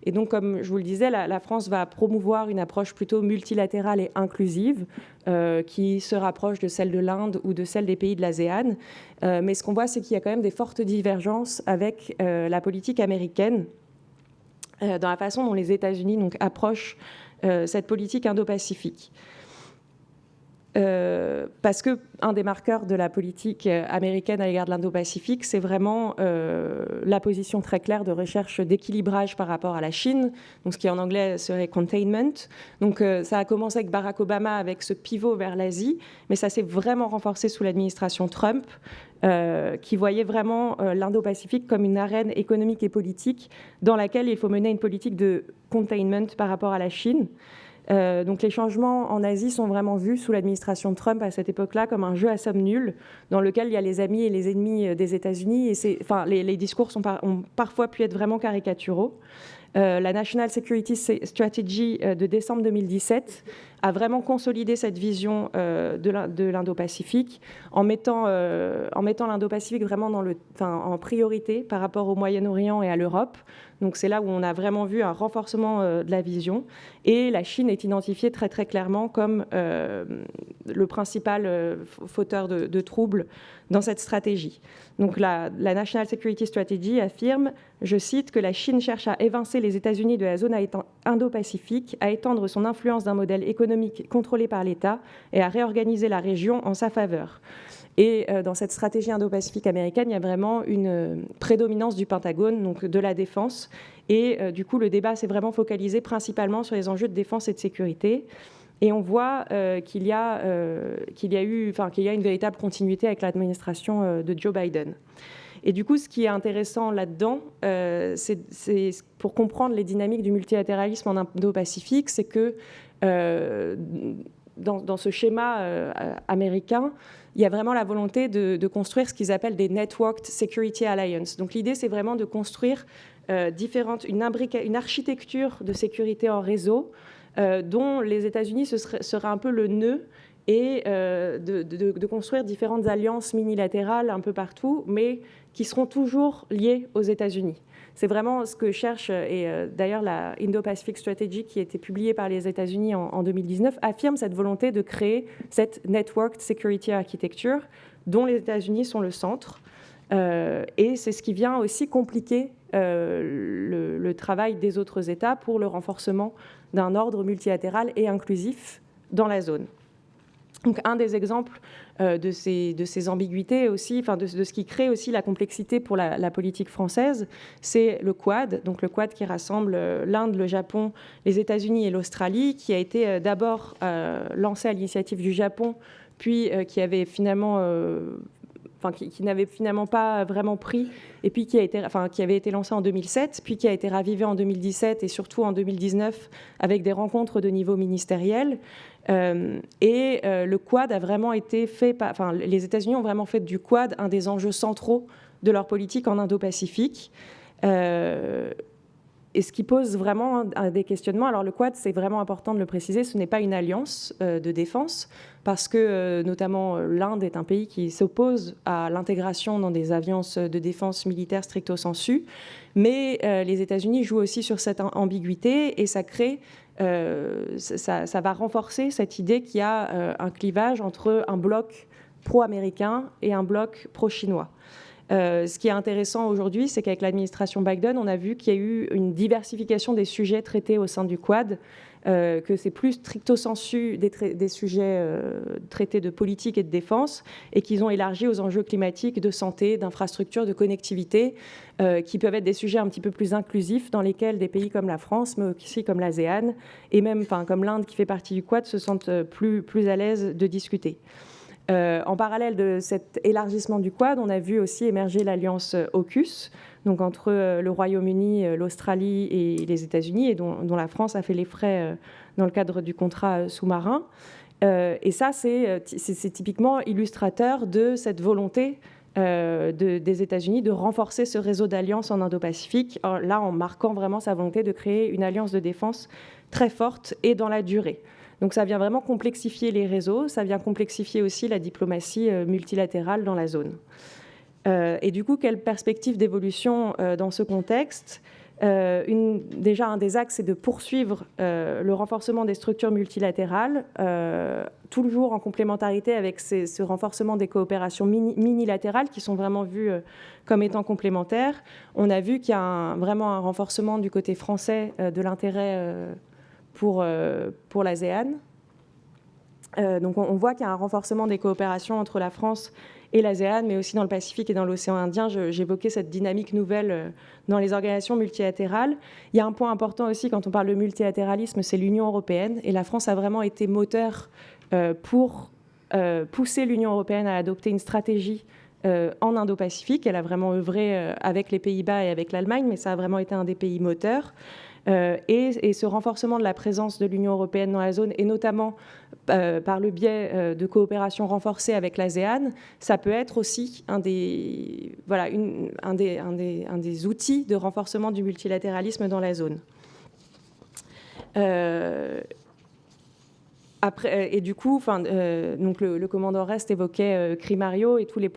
Et donc, comme je vous le disais, la France va promouvoir une approche plutôt multilatérale et inclusive qui se rapproche de celle de l'Inde ou de celle des pays de l'ASEAN. Mais ce qu'on voit, c'est qu'il y a quand même des fortes divergences avec la politique américaine dans la façon dont les États-Unis donc, approchent cette politique Indo-Pacifique. Parce qu'un des marqueurs de la politique américaine à l'égard de l'Indo-Pacifique, c'est vraiment la position très claire de recherche d'équilibrage par rapport à la Chine, donc ce qui en anglais serait containment. Donc ça a commencé avec Barack Obama avec ce pivot vers l'Asie, mais ça s'est vraiment renforcé sous l'administration Trump, qui voyait vraiment l'Indo-Pacifique comme une arène économique et politique dans laquelle il faut mener une politique de containment par rapport à la Chine. Donc les changements en Asie sont vraiment vus sous l'administration Trump à cette époque-là comme un jeu à somme nulle dans lequel il y a les amis et les ennemis des États-Unis. Et les discours ont parfois pu être vraiment caricaturaux. La National Security Strategy de décembre 2017 a vraiment consolidé cette vision de l'Indo-Pacifique en mettant l'Indo-Pacifique vraiment en priorité par rapport au Moyen-Orient et à l'Europe. Donc c'est là où on a vraiment vu un renforcement de la vision. Et la Chine est identifiée très très clairement comme le principal fauteur de troubles dans cette stratégie. Donc la National Security Strategy affirme, je cite, que la Chine cherche à évincer les États-Unis de la zone Indo-Pacifique, à étendre son influence d'un modèle économique contrôlé par l'État et à réorganiser la région en sa faveur. Et dans cette stratégie Indo-Pacifique américaine, il y a vraiment une prédominance du Pentagone, donc de la défense. Et du coup, le débat s'est vraiment focalisé principalement sur les enjeux de défense et de sécurité. Et on voit qu'il y a une véritable continuité avec l'administration de Joe Biden. Et du coup, ce qui est intéressant là-dedans, c'est pour comprendre les dynamiques du multilatéralisme en Indo-Pacifique, c'est que dans ce schéma américain, il y a vraiment la volonté de construire ce qu'ils appellent des Networked Security Alliance. Donc l'idée, c'est vraiment de construire une architecture de sécurité en réseau dont les États-Unis seraient un peu le nœud et de construire différentes alliances minilatérales un peu partout, mais qui seront toujours liées aux États-Unis. C'est vraiment ce que cherche, et d'ailleurs la Indo-Pacific Strategy qui a été publiée par les États-Unis en 2019 affirme cette volonté de créer cette Networked Security Architecture dont les États-Unis sont le centre. Et c'est ce qui vient aussi compliquer le travail des autres États pour le renforcement d'un ordre multilatéral et inclusif dans la zone. Donc, un des exemples de ces ambiguïtés aussi, enfin de ce qui crée aussi la complexité pour la politique française, c'est le Quad. Donc, le Quad qui rassemble l'Inde, le Japon, les États-Unis et l'Australie, qui a été d'abord lancé à l'initiative du Japon, puis qui avait finalement qui n'avait finalement pas vraiment pris, et puis qui avait été lancé en 2007, puis qui a été ravivé en 2017 et surtout en 2019 avec des rencontres de niveau ministériel. Le Quad a vraiment été fait, les États-Unis ont vraiment fait du Quad un des enjeux centraux de leur politique en Indo-Pacifique. Et ce qui pose vraiment des questionnements. Alors le Quad, c'est vraiment important de le préciser, ce n'est pas une alliance de défense, parce que notamment l'Inde est un pays qui s'oppose à l'intégration dans des alliances de défense militaire stricto sensu, mais les États-Unis jouent aussi sur cette ambiguïté et ça crée, ça va renforcer cette idée qu'il y a un clivage entre un bloc pro-américain et un bloc pro-chinois. Ce qui est intéressant aujourd'hui, c'est qu'avec l'administration Biden, on a vu qu'il y a eu une diversification des sujets traités au sein du Quad, que c'est plus stricto sensu des sujets traités de politique et de défense, et qu'ils ont élargi aux enjeux climatiques, de santé, d'infrastructures, de connectivité, qui peuvent être des sujets un petit peu plus inclusifs, dans lesquels des pays comme la France, mais aussi comme l'ASEAN, et même comme l'Inde qui fait partie du Quad, se sentent plus à l'aise de discuter. En parallèle de cet élargissement du Quad, on a vu aussi émerger l'alliance AUKUS, donc entre le Royaume-Uni, l'Australie et les États-Unis, et dont la France a fait les frais dans le cadre du contrat sous-marin. Et ça, c'est typiquement illustrateur de cette volonté des États-Unis de renforcer ce réseau d'alliances en Indo-Pacifique, là en marquant vraiment sa volonté de créer une alliance de défense très forte et dans la durée. Donc ça vient vraiment complexifier les réseaux, ça vient complexifier aussi la diplomatie multilatérale dans la zone. Et du coup, quelle perspective d'évolution dans ce contexte ? Déjà, un des axes, c'est de poursuivre le renforcement des structures multilatérales, toujours en complémentarité avec ce renforcement des coopérations minilatérales qui sont vraiment vues comme étant complémentaires. On a vu qu'il y a vraiment un renforcement du côté français de l'intérêt pour l'ASEAN. Donc on voit qu'il y a un renforcement des coopérations entre la France et l'ASEAN, mais aussi dans le Pacifique et dans l'océan Indien. J'évoquais cette dynamique nouvelle dans les organisations multilatérales. Il y a un point important aussi quand on parle de multilatéralisme, c'est l'Union européenne. Et la France a vraiment été moteur pour pousser l'Union européenne à adopter une stratégie en Indo-Pacifique. Elle a vraiment œuvré avec les Pays-Bas et avec l'Allemagne, mais ça a vraiment été un des pays moteurs. Et ce renforcement de la présence de l'Union européenne dans la zone, et notamment par le biais de coopération renforcée avec l'ASEAN, ça peut être aussi un des outils de renforcement du multilatéralisme dans la zone. Après, et du coup, donc le commandant Rest évoquait Crimario et tous les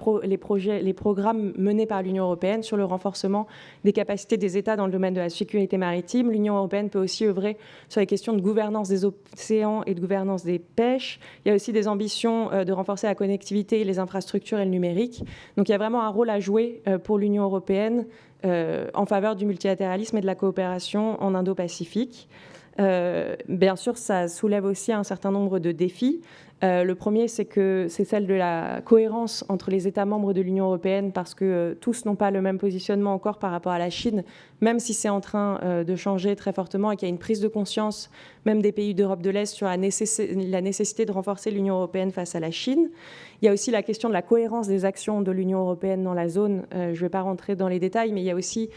programmes menés par l'Union européenne sur le renforcement des capacités des États dans le domaine de la sécurité maritime. L'Union européenne peut aussi œuvrer sur les questions de gouvernance des océans et de gouvernance des pêches. Il y a aussi des ambitions de renforcer la connectivité, les infrastructures et le numérique. Donc il y a vraiment un rôle à jouer pour l'Union européenne en faveur du multilatéralisme et de la coopération en Indo-Pacifique. Bien sûr, ça soulève aussi un certain nombre de défis. Le premier, c'est celle de la cohérence entre les États membres de l'Union européenne, parce que tous n'ont pas le même positionnement encore par rapport à la Chine, même si c'est en train de changer très fortement et qu'il y a une prise de conscience, même des pays d'Europe de l'Est, sur la nécessité de renforcer l'Union européenne face à la Chine. Il y a aussi la question de la cohérence des actions de l'Union européenne dans la zone. Je ne vais pas rentrer dans les détails, mais il y a aussi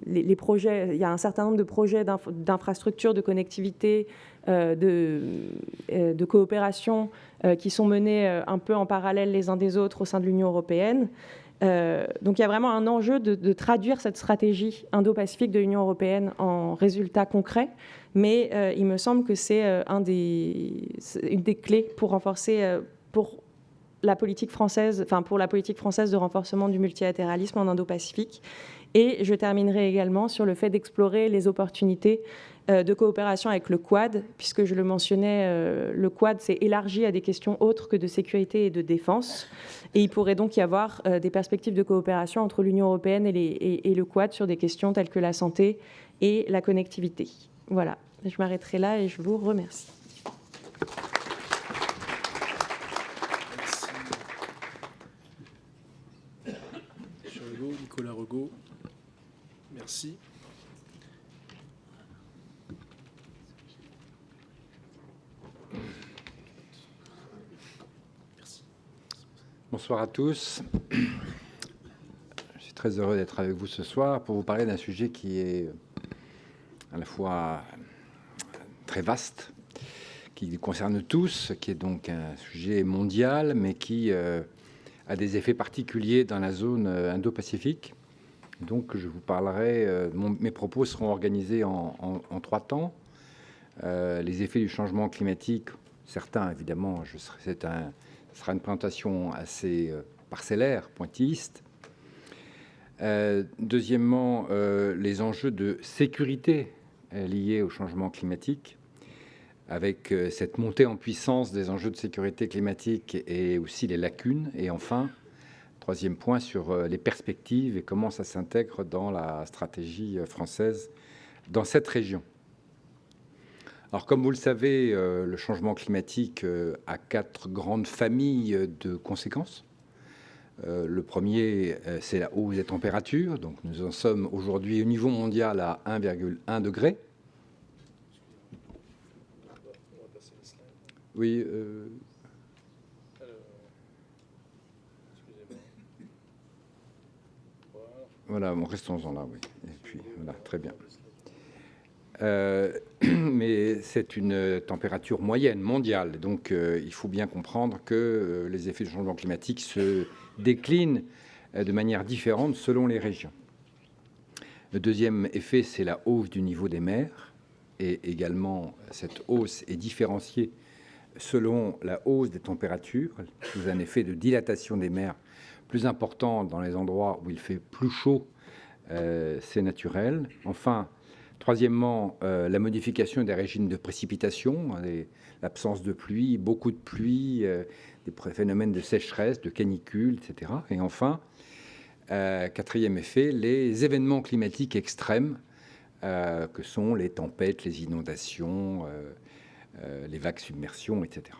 les projets. Il y a un certain nombre de projets d'infrastructures, de connectivité, de coopération qui sont menés un peu en parallèle les uns des autres au sein de l'Union européenne. Donc il y a vraiment un enjeu de traduire cette stratégie Indo-Pacifique de l'Union européenne en résultats concrets, mais il me semble que c'est une des clés pour renforcer, pour la politique française de renforcement du multilatéralisme en Indo-Pacifique. Et je terminerai également sur le fait d'explorer les opportunités de coopération avec le Quad, puisque je le mentionnais, le Quad s'est élargi à des questions autres que de sécurité et de défense. Et il pourrait donc y avoir des perspectives de coopération entre l'Union européenne et le Quad sur des questions telles que la santé et la connectivité. Voilà, je m'arrêterai là et je vous remercie. Merci. Nicolas Regaud, merci. Bonsoir à tous. Je suis très heureux d'être avec vous ce soir pour vous parler d'un sujet qui est à la fois très vaste, qui nous concerne tous, qui est donc un sujet mondial, mais qui a des effets particuliers dans la zone Indo-Pacifique. Donc je vous parlerai, mes propos seront organisés en 3 temps. Les effets du changement climatique, certains évidemment, ce sera une présentation assez parcellaire, pointilliste. Deuxièmement, les enjeux de sécurité liés au changement climatique, avec cette montée en puissance des enjeux de sécurité climatique et aussi les lacunes. Et enfin, troisième point, sur les perspectives et comment ça s'intègre dans la stratégie française dans cette région. Alors, comme vous le savez, le changement climatique a 4 grandes familles de conséquences. Le premier, c'est la hausse des températures. Donc, nous en sommes aujourd'hui au niveau mondial à 1,1 degré. Oui. Voilà, bon, restons-en là, oui. Et puis, voilà, très bien. Mais c'est une température moyenne mondiale, donc il faut bien comprendre que les effets du changement climatique se déclinent de manière différente selon les régions. Le deuxième effet, c'est la hausse du niveau des mers, et également cette hausse est différenciée selon la hausse des températures, sous un effet de dilatation des mers plus important dans les endroits où il fait plus chaud, c'est naturel. Enfin, troisièmement, la modification des régimes de précipitation, l'absence de pluie, beaucoup de pluie, des phénomènes de sécheresse, de canicule, etc. Et enfin, quatrième effet, les événements climatiques extrêmes, que sont les tempêtes, les inondations, les vagues submersions, etc.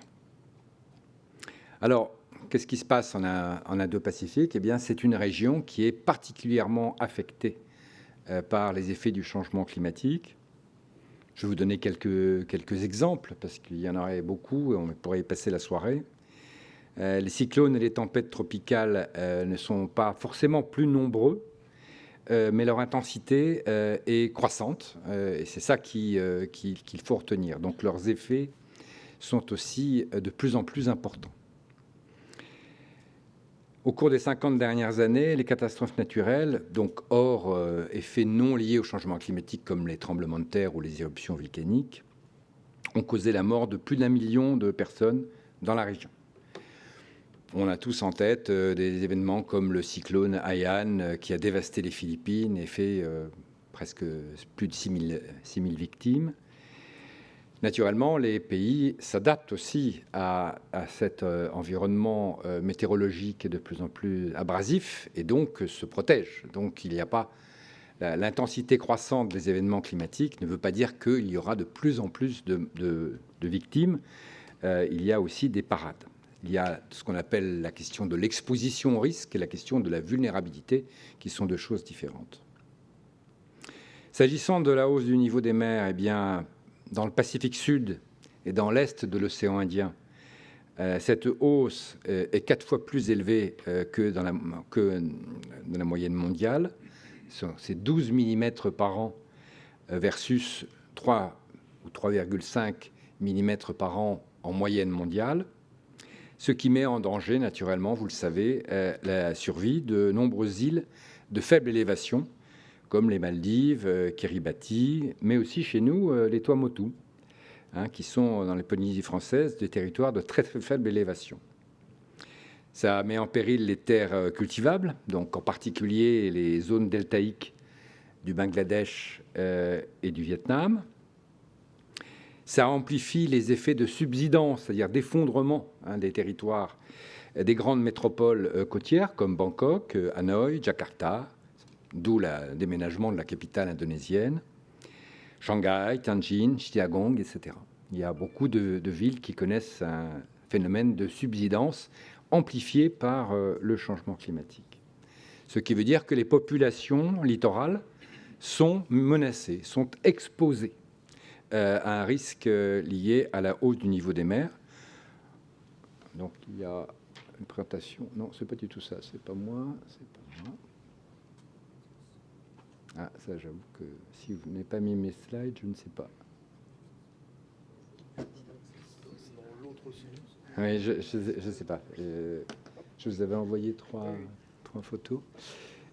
Alors, qu'est-ce qui se passe en Indo-Pacifique? Eh bien, c'est une région qui est particulièrement affectée par les effets du changement climatique. Je vais vous donner quelques exemples, parce qu'il y en aurait beaucoup, et on pourrait y passer la soirée. Les cyclones et les tempêtes tropicales ne sont pas forcément plus nombreux, mais leur intensité est croissante, et c'est ça qu'il faut retenir. Donc leurs effets sont aussi de plus en plus importants. Au cours des 50 dernières années, les catastrophes naturelles, donc hors effets non liés au changement climatique comme les tremblements de terre ou les éruptions volcaniques, ont causé la mort de plus d'1 million de personnes dans la région. On a tous en tête des événements comme le cyclone Haiyan qui a dévasté les Philippines et fait presque plus de 6 000 victimes. Naturellement, les pays s'adaptent aussi à cet environnement météorologique de plus en plus abrasif et donc se protègent. Donc il n'y a pas l'intensité croissante des événements climatiques ne veut pas dire qu'il y aura de plus en plus de victimes. Il y a aussi des parades. Il y a ce qu'on appelle la question de l'exposition au risque et la question de la vulnérabilité, qui sont deux choses différentes. S'agissant de la hausse du niveau des mers, eh bien, dans le Pacifique Sud et dans l'est de l'océan Indien, cette hausse est 4 fois plus élevée que dans la moyenne mondiale. C'est 12 mm par an versus 3 ou 3,5 mm par an en moyenne mondiale. ce qui met en danger, naturellement, vous le savez, la survie de nombreuses îles de faible élévation, comme les Maldives, Kiribati, mais aussi chez nous, les Tuamotu, qui sont dans les Polynésies françaises des territoires de très, très faible élévation. Ça met en péril les terres cultivables, donc en particulier les zones deltaïques du Bangladesh et du Vietnam. Ça amplifie les effets de subsidence, c'est-à-dire d'effondrement des territoires des grandes métropoles côtières comme Bangkok, Hanoï, Jakarta, d'où le déménagement de la capitale indonésienne, Shanghai, Tianjin, Chittagong, etc. Il y a beaucoup de villes qui connaissent un phénomène de subsidence amplifié par le changement climatique. Ce qui veut dire que les populations littorales sont menacées, sont exposées à un risque lié à la hausse du niveau des mers. Donc il y a une présentation. Non, c'est pas du tout ça. C'est pas moi. C'est pas moi. Ah, ça, j'avoue que si vous n'avez pas mis mes slides, je ne sais pas. Oui, je ne sais pas. Je vous avais envoyé trois photos.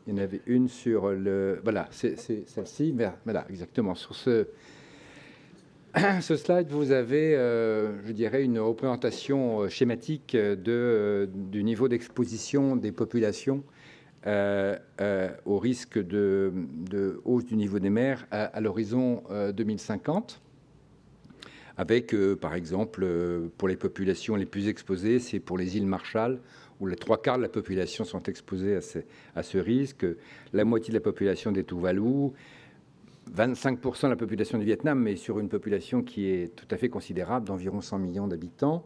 Il y en avait une sur le... Voilà, c'est celle-ci. Voilà, exactement. Sur ce slide, vous avez, je dirais, une représentation schématique du niveau d'exposition des populations au risque de hausse du niveau des mers à l'horizon 2050. Avec, par exemple, pour les populations les plus exposées, c'est pour les îles Marshall, où les 3/4 de la population sont exposées à ce risque, la moitié de la population des Tuvalu, 25% de la population du Vietnam, mais sur une population qui est tout à fait considérable, d'environ 100 millions d'habitants,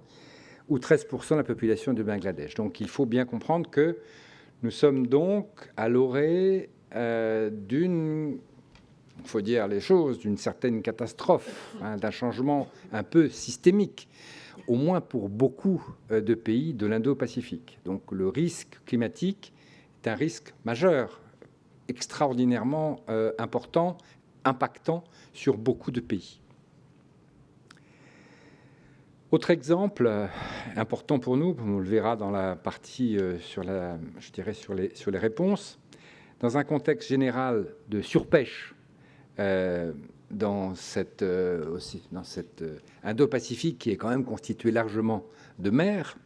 ou 13% de la population du Bangladesh. Donc il faut bien comprendre que nous sommes donc à l'orée d'une... il faut dire les choses, d'une certaine catastrophe, d'un changement un peu systémique, au moins pour beaucoup de pays de l'Indo-Pacifique. Donc le risque climatique est un risque majeur, extraordinairement important, impactant sur beaucoup de pays. Autre exemple important pour nous, on le verra dans la partie sur les réponses, dans un contexte général de surpêche, dans cette Indo-Pacifique qui est quand même constitué largement de mer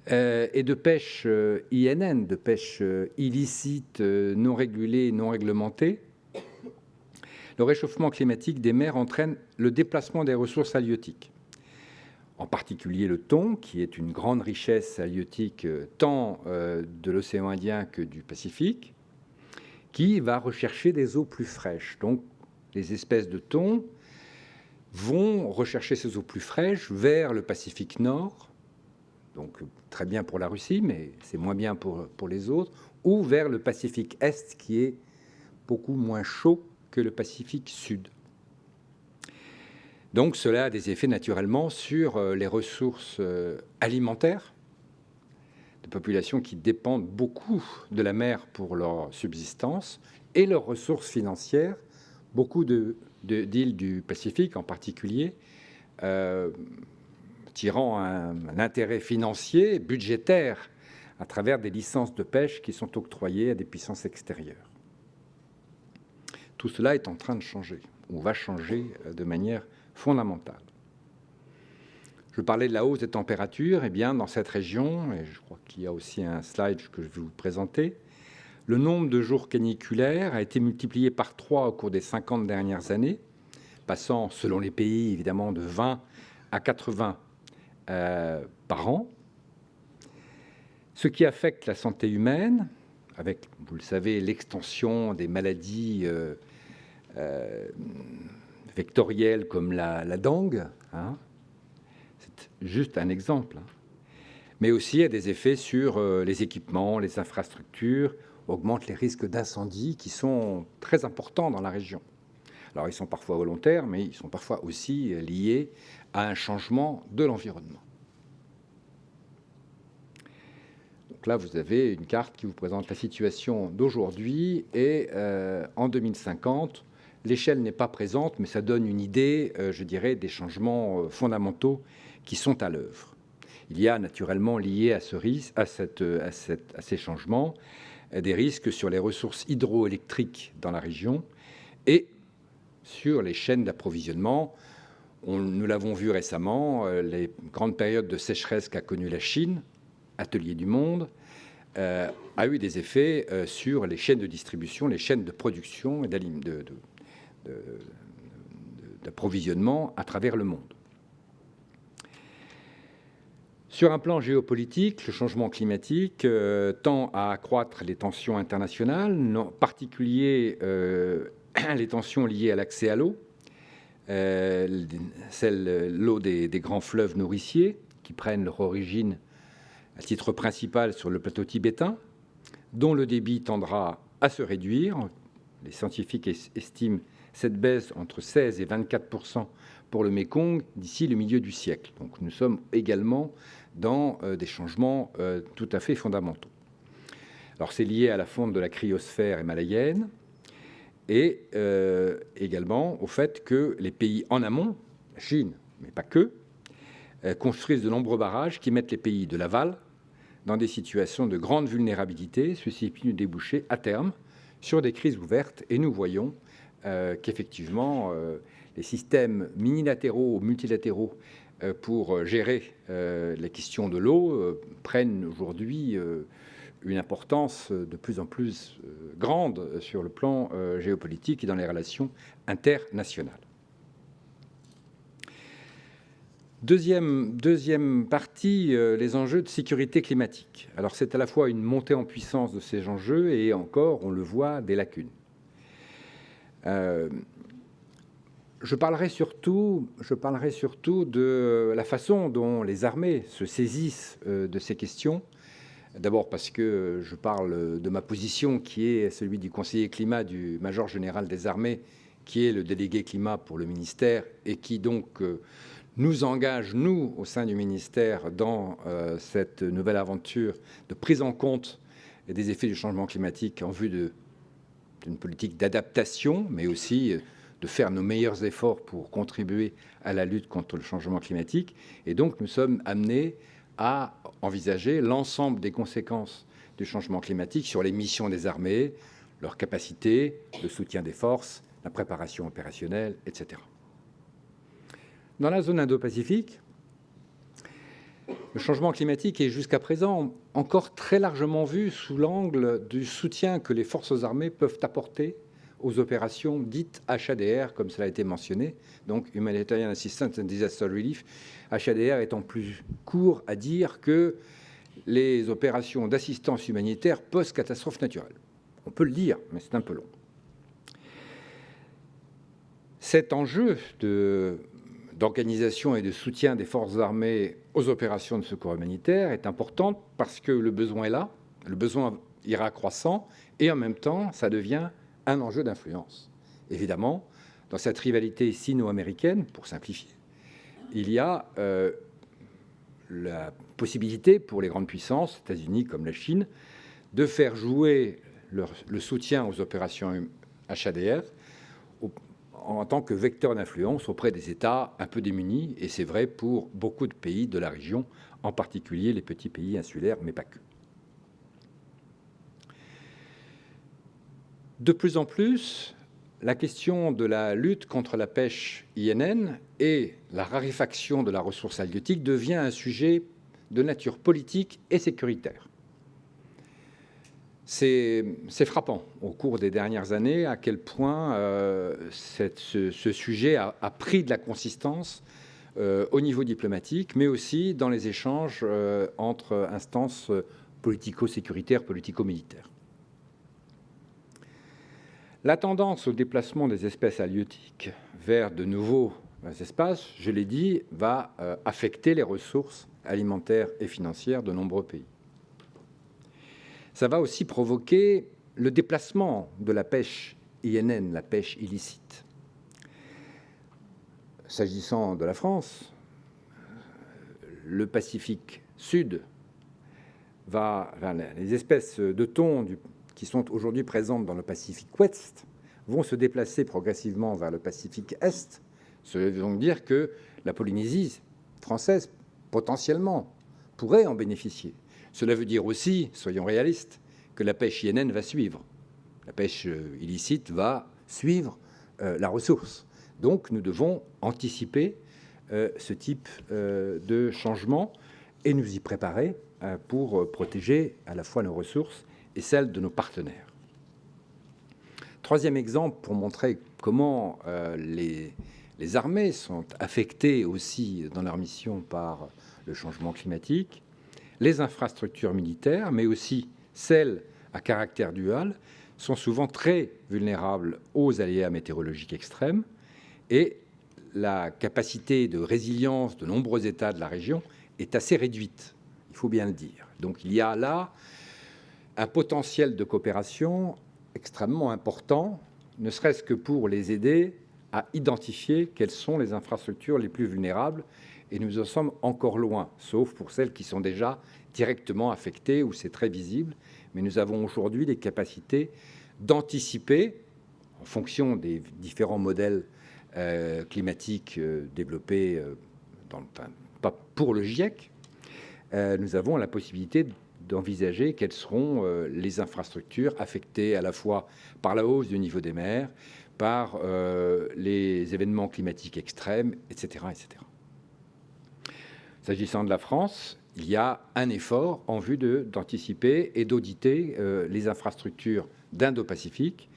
et de pêche INN, de pêche illicite, non régulée, non réglementée. Le réchauffement climatique des mers entraîne le déplacement des ressources halieutiques, en particulier le thon, qui est une grande richesse halieutique tant de l'océan Indien que du Pacifique, qui va rechercher des eaux plus fraîches. Donc, les espèces de thon vont rechercher ces eaux plus fraîches vers le Pacifique Nord, donc très bien pour la Russie, mais c'est moins bien pour les autres, ou vers le Pacifique Est, qui est beaucoup moins chaud que le Pacifique Sud. Donc, cela a des effets naturellement sur les ressources alimentaires de populations qui dépendent beaucoup de la mer pour leur subsistance et leurs ressources financières. Beaucoup d'îles du Pacifique, en particulier, tirant un intérêt financier, budgétaire, à travers des licences de pêche qui sont octroyées à des puissances extérieures. Tout cela est en train de changer, ou va changer de manière fondamentale. Je parlais de la hausse des températures. Eh bien, dans cette région, et je crois qu'il y a aussi un slide que je vais vous présenter, le nombre de jours caniculaires a été multiplié par 3 au cours des 50 dernières années, passant, selon les pays, évidemment, de 20 à 80 par an, ce qui affecte la santé humaine, avec, vous le savez, l'extension des maladies vectorielles comme la dengue, c'est juste un exemple, mais aussi il y a des effets sur les équipements, les infrastructures, augmente les risques d'incendie qui sont très importants dans la région. Alors ils sont parfois volontaires, mais ils sont parfois aussi liés à un changement de l'environnement. Donc là, vous avez une carte qui vous présente la situation d'aujourd'hui et en 2050, l'échelle n'est pas présente, mais ça donne une idée, je dirais, des changements fondamentaux qui sont à l'œuvre. il y a naturellement lié à ces changements des risques sur les ressources hydroélectriques dans la région et sur les chaînes d'approvisionnement. Nous l'avons vu récemment, les grandes périodes de sécheresse qu'a connues la Chine, atelier du monde, a eu des effets sur les chaînes de distribution, les chaînes de production et d'approvisionnement à travers le monde. Sur un plan géopolitique, le changement climatique tend à accroître les tensions internationales, en particulier les tensions liées à l'accès à l'eau, l'eau des grands fleuves nourriciers qui prennent leur origine à titre principal sur le plateau tibétain, dont le débit tendra à se réduire. Les scientifiques estiment cette baisse entre 16 et 24% pour le Mékong d'ici le milieu du siècle. Donc nous sommes également dans des changements tout à fait fondamentaux. Alors c'est lié à la fonte de la cryosphère himalayenne et également au fait que les pays en amont, la Chine, mais pas que, construisent de nombreux barrages qui mettent les pays de l'aval dans des situations de grande vulnérabilité, susceptibles de déboucher à terme sur des crises ouvertes. Et nous voyons qu'effectivement, les systèmes minilatéraux ou multilatéraux pour gérer les questions de l'eau prennent aujourd'hui une importance de plus en plus grande sur le plan géopolitique et dans les relations internationales. Deuxième partie, les enjeux de sécurité climatique. Alors c'est à la fois une montée en puissance de ces enjeux et encore, on le voit, des lacunes. Je parlerai surtout de la façon dont les armées se saisissent de ces questions. D'abord parce que je parle de ma position qui est celui du conseiller climat du major général des armées, qui est le délégué climat pour le ministère et qui donc nous engage, nous, au sein du ministère, dans cette nouvelle aventure de prise en compte des effets du changement climatique en vue d'une politique d'adaptation, mais aussi de faire nos meilleurs efforts pour contribuer à la lutte contre le changement climatique. Et donc, nous sommes amenés à envisager l'ensemble des conséquences du changement climatique sur les missions des armées, leur capacité, le soutien des forces, la préparation opérationnelle, etc. Dans la zone Indo-Pacifique, le changement climatique est jusqu'à présent encore très largement vu sous l'angle du soutien que les forces armées peuvent apporter aux opérations dites HADR, comme cela a été mentionné, donc Humanitarian Assistance and Disaster Relief, HADR étant plus court à dire que les opérations d'assistance humanitaire post-catastrophe naturelle. On peut le dire, mais c'est un peu long. Cet enjeu d'organisation et de soutien des forces armées aux opérations de secours humanitaire est important parce que le besoin est là, le besoin ira croissant, et en même temps, ça devient un enjeu d'influence. Évidemment, dans cette rivalité sino-américaine, pour simplifier, il y a la possibilité pour les grandes puissances, États-Unis comme la Chine, de faire jouer le soutien aux opérations HADR en tant que vecteur d'influence auprès des États un peu démunis, et c'est vrai pour beaucoup de pays de la région, en particulier les petits pays insulaires, mais pas que. De plus en plus, la question de la lutte contre la pêche INN et la raréfaction de la ressource halieutique devient un sujet de nature politique et sécuritaire. C'est frappant au cours des dernières années à quel point ce sujet a pris de la consistance au niveau diplomatique, mais aussi dans les échanges entre instances politico-sécuritaires, politico-militaires. La tendance au déplacement des espèces halieutiques vers de nouveaux espaces, je l'ai dit, va affecter les ressources alimentaires et financières de nombreux pays. Ça va aussi provoquer le déplacement de la pêche INN, la pêche illicite. S'agissant de la France, le Pacifique Sud les espèces de thon qui sont aujourd'hui présentes dans le Pacifique Ouest vont se déplacer progressivement vers le Pacifique Est. Ça veut donc dire que la Polynésie française, potentiellement, pourrait en bénéficier. Cela veut dire aussi, soyons réalistes, que la pêche INN va suivre. La pêche illicite va suivre la ressource. Donc nous devons anticiper ce type de changement et nous y préparer pour protéger à la fois nos ressources et celles de nos partenaires. Troisième exemple pour montrer comment les armées sont affectées aussi dans leur mission par le changement climatique. Les infrastructures militaires, mais aussi celles à caractère dual, sont souvent très vulnérables aux aléas météorologiques extrêmes et la capacité de résilience de nombreux États de la région est assez réduite, il faut bien le dire. Donc il y a là un potentiel de coopération extrêmement important, ne serait-ce que pour les aider à identifier quelles sont les infrastructures les plus vulnérables, et nous en sommes encore loin, sauf pour celles qui sont déjà directement affectées, où c'est très visible, mais nous avons aujourd'hui les capacités d'anticiper, en fonction des différents modèles climatiques développés pas pour le GIEC, nous avons la possibilité d'envisager quelles seront les infrastructures affectées à la fois par la hausse du niveau des mers, par les événements climatiques extrêmes, etc., etc. S'agissant de la France, il y a un effort en vue d'anticiper et d'auditer les infrastructures d'Indo-Pacifique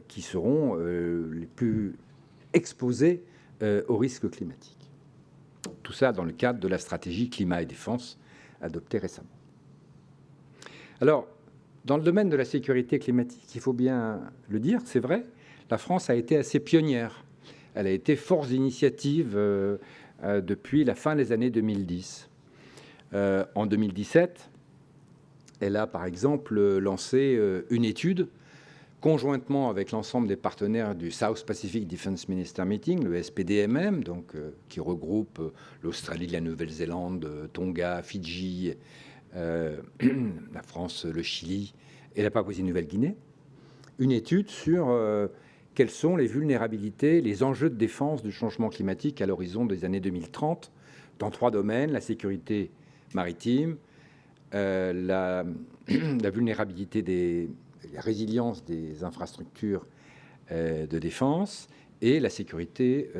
qui seront les plus exposées aux risques climatiques. Tout ça dans le cadre de la stratégie climat et défense adoptée récemment. Alors, dans le domaine de la sécurité climatique, il faut bien le dire, c'est vrai, la France a été assez pionnière. Elle a été force d'initiative depuis la fin des années 2010. En 2017, elle a par exemple lancé une étude conjointement avec l'ensemble des partenaires du South Pacific Defense Minister Meeting, le SPDMM, donc, qui regroupe l'Australie, la Nouvelle-Zélande, Tonga, Fidji, la France, le Chili et la Papouasie-Nouvelle-Guinée, une étude sur quelles sont les vulnérabilités, les enjeux de défense du changement climatique à l'horizon des années 2030 dans 3 domaines, la sécurité maritime, la vulnérabilité la résilience des infrastructures de défense et la sécurité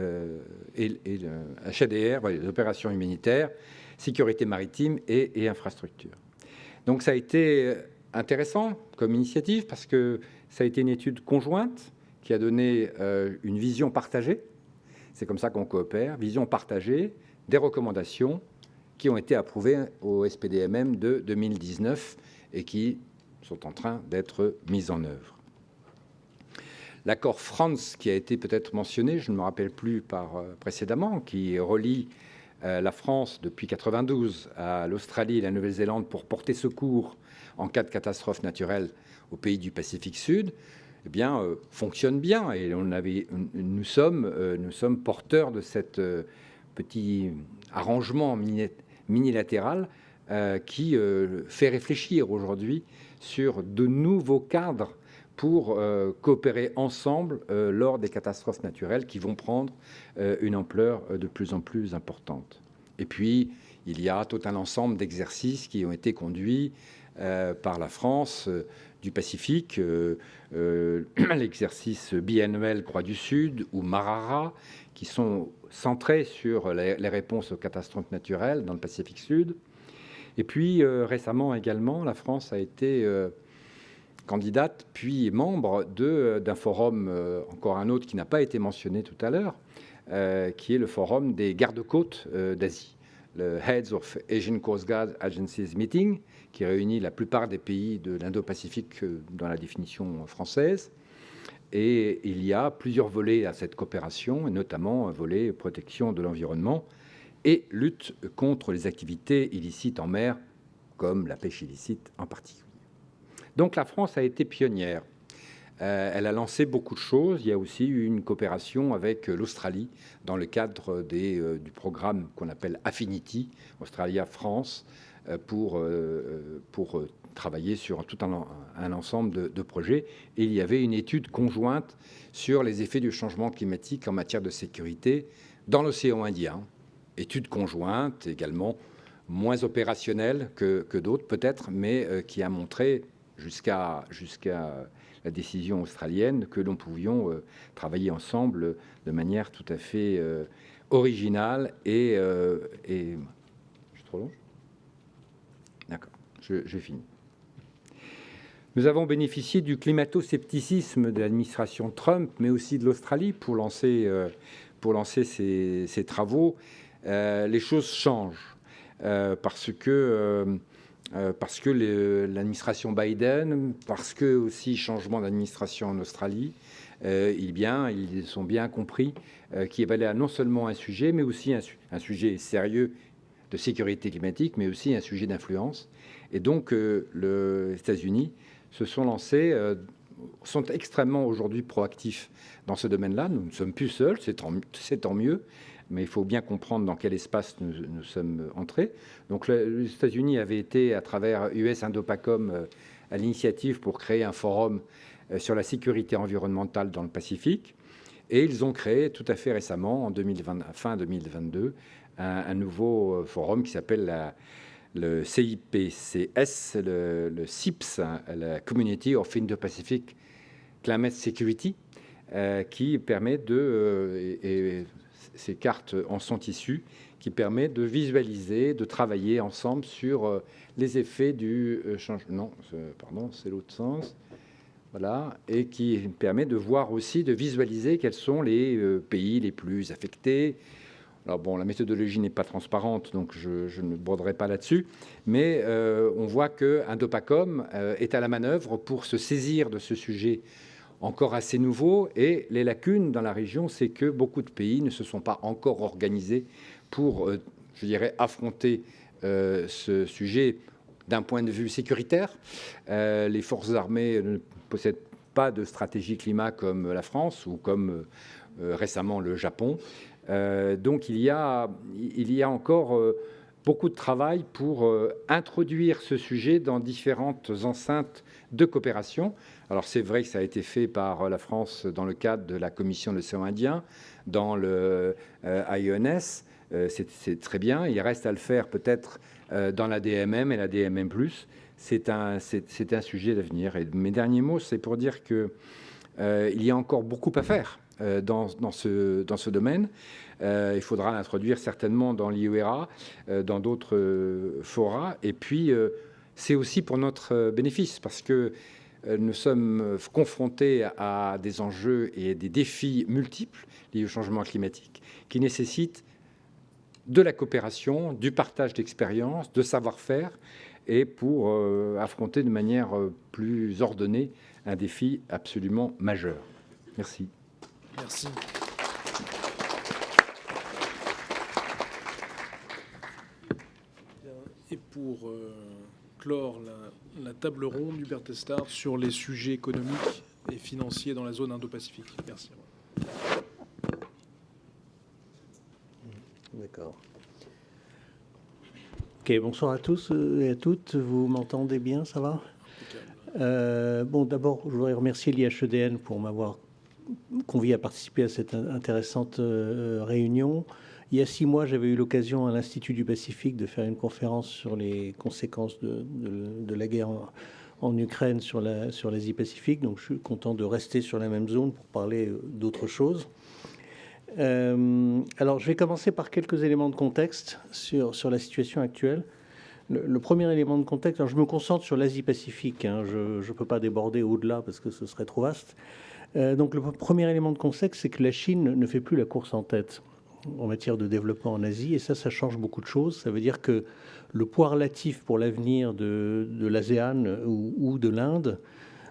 et le HADR, les opérations humanitaires, sécurité maritime et infrastructure. Donc ça a été intéressant comme initiative parce que ça a été une étude conjointe qui a donné une vision partagée. C'est comme ça qu'on coopère, vision partagée, des recommandations qui ont été approuvées au SPDMM de 2019 et qui sont en train d'être mises en œuvre. L'accord France, qui a été peut-être mentionné, je ne me rappelle plus précédemment, qui relie la France depuis 1992 à l'Australie et la Nouvelle-Zélande pour porter secours en cas de catastrophe naturelle aux pays du Pacifique Sud, eh bien, fonctionne bien. Et nous sommes porteurs de cet petit arrangement minilatéral qui fait réfléchir aujourd'hui sur de nouveaux cadres pour coopérer ensemble lors des catastrophes naturelles qui vont prendre une ampleur de plus en plus importante. Et puis, il y a tout un ensemble d'exercices qui ont été conduits par la France du Pacifique, l'exercice biannuel Croix du Sud ou Marara, qui sont centrés sur les réponses aux catastrophes naturelles dans le Pacifique Sud. Et puis, récemment également, la France a été candidate, puis membre d'un forum, encore un autre qui n'a pas été mentionné tout à l'heure, qui est le forum des gardes-côtes d'Asie, le Heads of Asian Coast Guard Agencies Meeting, qui réunit la plupart des pays de l'Indo-Pacifique dans la définition française. Et il y a plusieurs volets à cette coopération, et notamment un volet protection de l'environnement et lutte contre les activités illicites en mer, comme la pêche illicite en particulier. Donc la France a été pionnière. Elle a lancé beaucoup de choses. Il y a aussi eu une coopération avec l'Australie dans le cadre du programme qu'on appelle Affinity, Australia-France, pour travailler sur tout un ensemble de projets. Et il y avait une étude conjointe sur les effets du changement climatique en matière de sécurité dans l'océan Indien. Étude conjointe également moins opérationnel que d'autres peut-être, mais qui a montré jusqu'à la décision australienne que nous pouvions travailler ensemble de manière tout à fait originale et je prolonge. D'accord, je finis. Nous avons bénéficié du climato-scepticisme de l'administration Trump, mais aussi de l'Australie pour lancer ces travaux. Les choses changent parce que l'administration Biden, parce que aussi changement d'administration en Australie, ils ont bien compris qu'il y avait non seulement un sujet, mais aussi un sujet sérieux de sécurité climatique, mais aussi un sujet d'influence. Et donc, les États-Unis se sont lancés, sont extrêmement aujourd'hui proactifs dans ce domaine-là. Nous ne sommes plus seuls, c'est tant mieux, mais il faut bien comprendre dans quel espace nous sommes entrés. Donc les États-Unis avaient été, à travers US Indopacom, à l'initiative pour créer un forum sur la sécurité environnementale dans le Pacifique. Et ils ont créé tout à fait récemment, fin 2022, un nouveau forum qui s'appelle le CIPCS, le CIPS, la Community of Indo-Pacific Climate Security, qui permet et ces cartes en sont issues, qui permet de visualiser, de travailler ensemble sur les effets du changement. Pardon, c'est l'autre sens. Voilà, et qui permet de voir aussi, de visualiser quels sont les pays les plus affectés. Alors bon, la méthodologie n'est pas transparente, donc je ne broderai pas là-dessus, mais on voit que Indopacom est à la manœuvre pour se saisir de ce sujet encore assez nouveau, et les lacunes dans la région, c'est que beaucoup de pays ne se sont pas encore organisés pour, je dirais, affronter ce sujet d'un point de vue sécuritaire. Les forces armées ne possèdent pas de stratégie climat comme la France ou comme récemment le Japon. Donc il y a encore beaucoup de travail pour introduire ce sujet dans différentes enceintes de coopération. Alors c'est vrai que ça a été fait par la France dans le cadre de la Commission de l'océan Indien, dans le IENS, c'est très bien. Il reste à le faire peut-être dans la DMM et la DMM+. C'est un sujet d'avenir. Et mes derniers mots, c'est pour dire qu'il y a encore beaucoup à faire dans ce domaine. Il faudra l'introduire certainement dans l'IERA, dans d'autres forats. Et puis, c'est aussi pour notre bénéfice, parce que nous sommes confrontés à des enjeux et des défis multiples liés au changement climatique qui nécessitent de la coopération, du partage d'expériences, de savoir-faire, et pour affronter de manière plus ordonnée un défi absolument majeur. Merci. Merci. Et pour clore la table ronde, Hubert Testard sur les sujets économiques et financiers dans la zone Indo-Pacifique. Merci. D'accord. Ok, bonsoir à tous et à toutes. Vous m'entendez bien, ça va? Bon, d'abord, je voudrais remercier l'IHEDN pour m'avoir convié à participer à cette intéressante réunion. Il y a 6 mois, j'avais eu l'occasion à l'Institut du Pacifique de faire une conférence sur les conséquences de la guerre en Ukraine sur l'Asie-Pacifique. Donc, je suis content de rester sur la même zone pour parler d'autres choses. Alors, je vais commencer par quelques éléments de contexte sur la situation actuelle. Le premier élément de contexte, alors je me concentre sur l'Asie-Pacifique, hein, je ne peux pas déborder au-delà parce que ce serait trop vaste. Donc, le premier élément de contexte, c'est que la Chine ne fait plus la course en tête en matière de développement en Asie, et ça change beaucoup de choses. Ça veut dire que le poids relatif pour l'avenir de l'ASEAN ou de l'Inde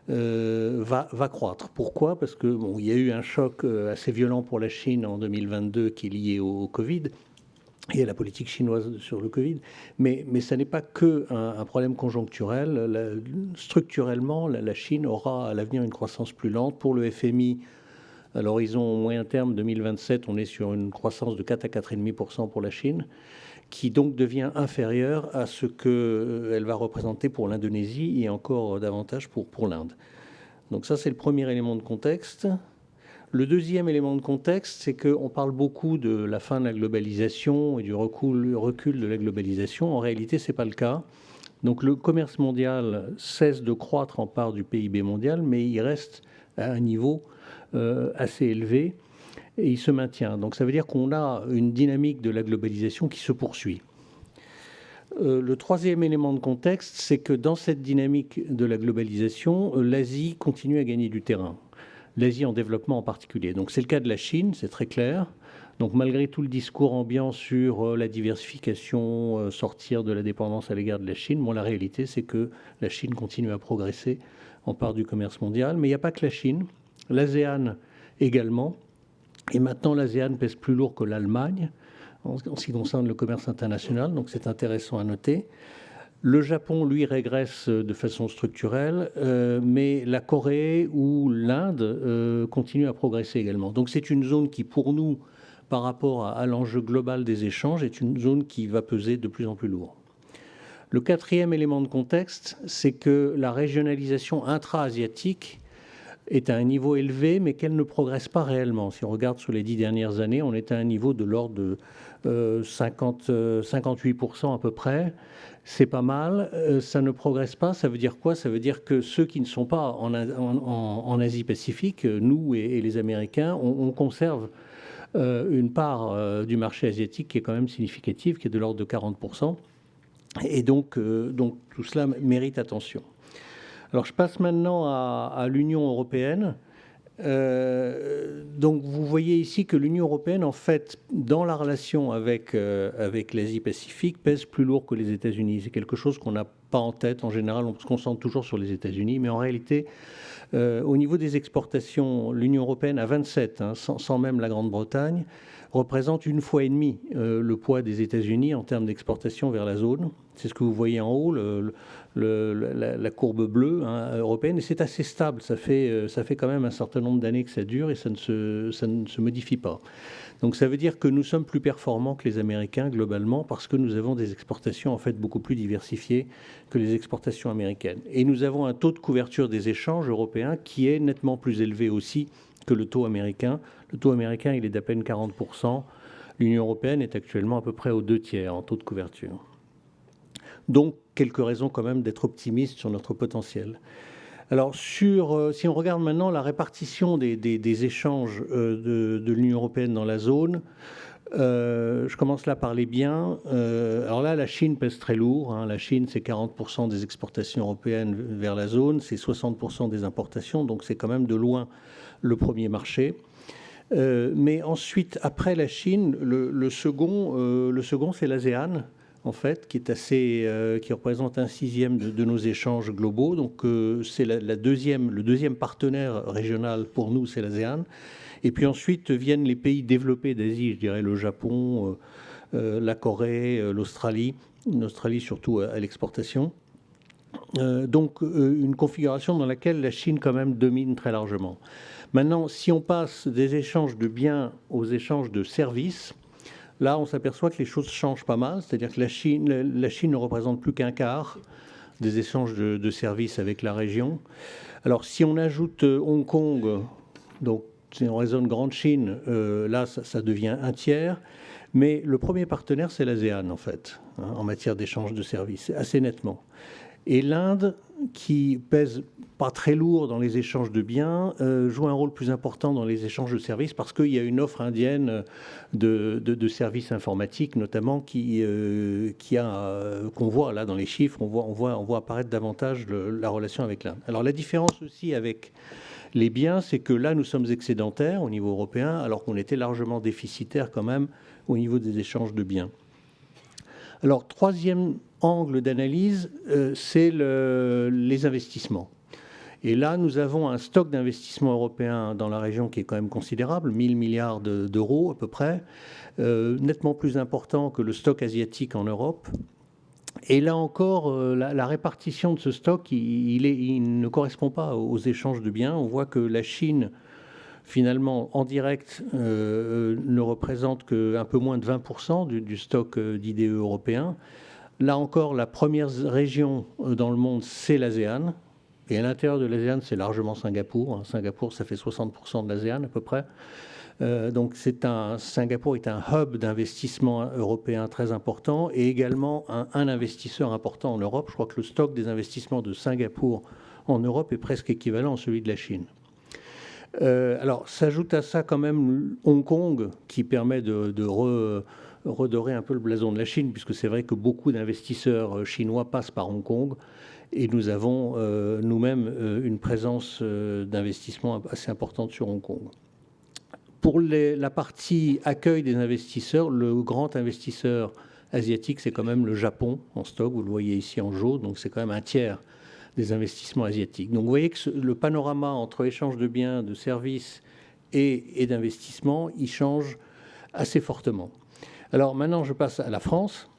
va croître. Pourquoi? Parce que bon, il y a eu un choc assez violent pour la Chine en 2022 qui est lié au Covid et à la politique chinoise sur le Covid, mais ça n'est pas que un problème conjoncturel. Structurellement, la Chine aura à l'avenir une croissance plus lente. Pour le FMI, à l'horizon moyen terme 2027, on est sur une croissance de 4 à 4,5% pour la Chine, qui donc devient inférieure à ce qu'elle va représenter pour l'Indonésie et encore davantage pour l'Inde. Donc ça, c'est le premier élément de contexte. Le deuxième élément de contexte, c'est qu'on parle beaucoup de la fin de la globalisation et du recul de la globalisation. En réalité, ce n'est pas le cas. Donc le commerce mondial cesse de croître en part du PIB mondial, mais il reste à un niveau assez élevé et il se maintient. Donc ça veut dire qu'on a une dynamique de la globalisation qui se poursuit. Le troisième élément de contexte, c'est que dans cette dynamique de la globalisation, l'Asie continue à gagner du terrain. L'Asie en développement en particulier. Donc c'est le cas de la Chine, c'est très clair. Donc malgré tout le discours ambiant sur la diversification, sortir de la dépendance à l'égard de la Chine, bon, la réalité c'est que la Chine continue à progresser en part du commerce mondial. Mais il n'y a pas que la Chine, l'ASEAN également. Et maintenant l'ASEAN pèse plus lourd que l'Allemagne en ce qui concerne le commerce international, donc c'est intéressant à noter. Le Japon, lui, régresse de façon structurelle, mais la Corée ou l'Inde continuent à progresser également. Donc c'est une zone qui, pour nous, par rapport à l'enjeu global des échanges, est une zone qui va peser de plus en plus lourd. Le quatrième élément de contexte, c'est que la régionalisation intra-asiatique est à un niveau élevé, mais qu'elle ne progresse pas réellement. Si on regarde sur les 10 dernières années, on est à un niveau de l'ordre de 58% à peu près. C'est pas mal, ça ne progresse pas. Ça veut dire quoi? Ça veut dire que ceux qui ne sont pas en Asie-Pacifique, nous et les Américains, on conserve une part du marché asiatique qui est quand même significative, qui est de l'ordre de 40%. Et donc tout cela mérite attention. Alors je passe maintenant à l'Union européenne. Donc vous voyez ici que l'Union européenne, en fait, dans la relation avec l'Asie-Pacifique, pèse plus lourd que les États-Unis. C'est quelque chose qu'on n'a pas en tête. En général, on se concentre toujours sur les États-Unis, mais en réalité, au niveau des exportations, l'Union européenne à 27, sans même la Grande-Bretagne, représente 1,5 fois le poids des États-Unis en termes d'exportation vers la zone. C'est ce que vous voyez en haut, la courbe bleue européenne, et c'est assez stable. Ça fait quand même un certain nombre d'années que ça dure et ça ne se modifie pas. Donc ça veut dire que nous sommes plus performants que les Américains globalement parce que nous avons des exportations en fait beaucoup plus diversifiées que les exportations américaines. Et nous avons un taux de couverture des échanges européens qui est nettement plus élevé aussi que le taux américain. Le taux américain, il est d'à peine 40%. L'Union européenne est actuellement à peu près aux 2/3 en taux de couverture. Donc, quelques raisons quand même d'être optimiste sur notre potentiel. Alors, si on regarde maintenant la répartition des échanges de l'Union européenne dans la zone, je commence là par les biens. Alors là, la Chine pèse très lourd. La Chine, c'est 40% des exportations européennes vers la zone, c'est 60% des importations, donc c'est quand même de loin le premier marché. Mais ensuite, après la Chine, le second, c'est l'ASEAN, en fait, qui représente 1/6 de nos échanges globaux. Donc, c'est le deuxième partenaire régional pour nous, c'est l'ASEAN. Et puis ensuite viennent les pays développés d'Asie, je dirais le Japon, la Corée, l'Australie, surtout à l'exportation. Donc, une configuration dans laquelle la Chine, quand même, domine très largement. Maintenant, si on passe des échanges de biens aux échanges de services, là, on s'aperçoit que les choses changent pas mal. C'est-à-dire que la Chine ne représente plus qu'un quart des échanges de services avec la région. Alors, si on ajoute Hong Kong, donc si on raisonne Grande Chine, là, ça devient 1/3. Mais le premier partenaire, c'est l'ASEAN, en fait, en matière d'échange de services, assez nettement. Et l'Inde, qui pèse pas très lourd dans les échanges de biens, joue un rôle plus important dans les échanges de services parce qu'il y a une offre indienne de services informatiques, notamment, qu'on voit là dans les chiffres, on voit apparaître davantage la relation avec l'Inde. Alors la différence aussi avec les biens, c'est que là, nous sommes excédentaires au niveau européen, alors qu'on était largement déficitaire quand même au niveau des échanges de biens. Alors, troisième angle d'analyse, c'est les investissements. Et là, nous avons un stock d'investissements européens dans la région qui est quand même considérable, 1000 milliards d'euros à peu près, nettement plus important que le stock asiatique en Europe. Et là encore, la répartition de ce stock, il ne correspond pas aux échanges de biens. On voit que la Chine, finalement, en direct, ne représente qu'un peu moins de 20% du stock d'IDE européen. Là encore, la première région dans le monde, c'est l'ASEAN. Et à l'intérieur de l'ASEAN, c'est largement Singapour. Singapour, ça fait 60% de l'ASEAN à peu près. Donc Singapour est un hub d'investissement européen très important et également un investisseur important en Europe. Je crois que le stock des investissements de Singapour en Europe est presque équivalent à celui de la Chine. Alors, s'ajoute à ça quand même Hong Kong, qui permet de redorer un peu le blason de la Chine, puisque c'est vrai que beaucoup d'investisseurs chinois passent par Hong Kong, et nous avons nous-mêmes une présence d'investissement assez importante sur Hong Kong. Pour la partie accueil des investisseurs, le grand investisseur asiatique, c'est quand même le Japon en stock, vous le voyez ici en jaune, donc c'est quand même un tiers des investissements asiatiques. Donc vous voyez que le panorama entre échange de biens, de services et d'investissements, il change assez fortement. Alors maintenant, je passe à la France.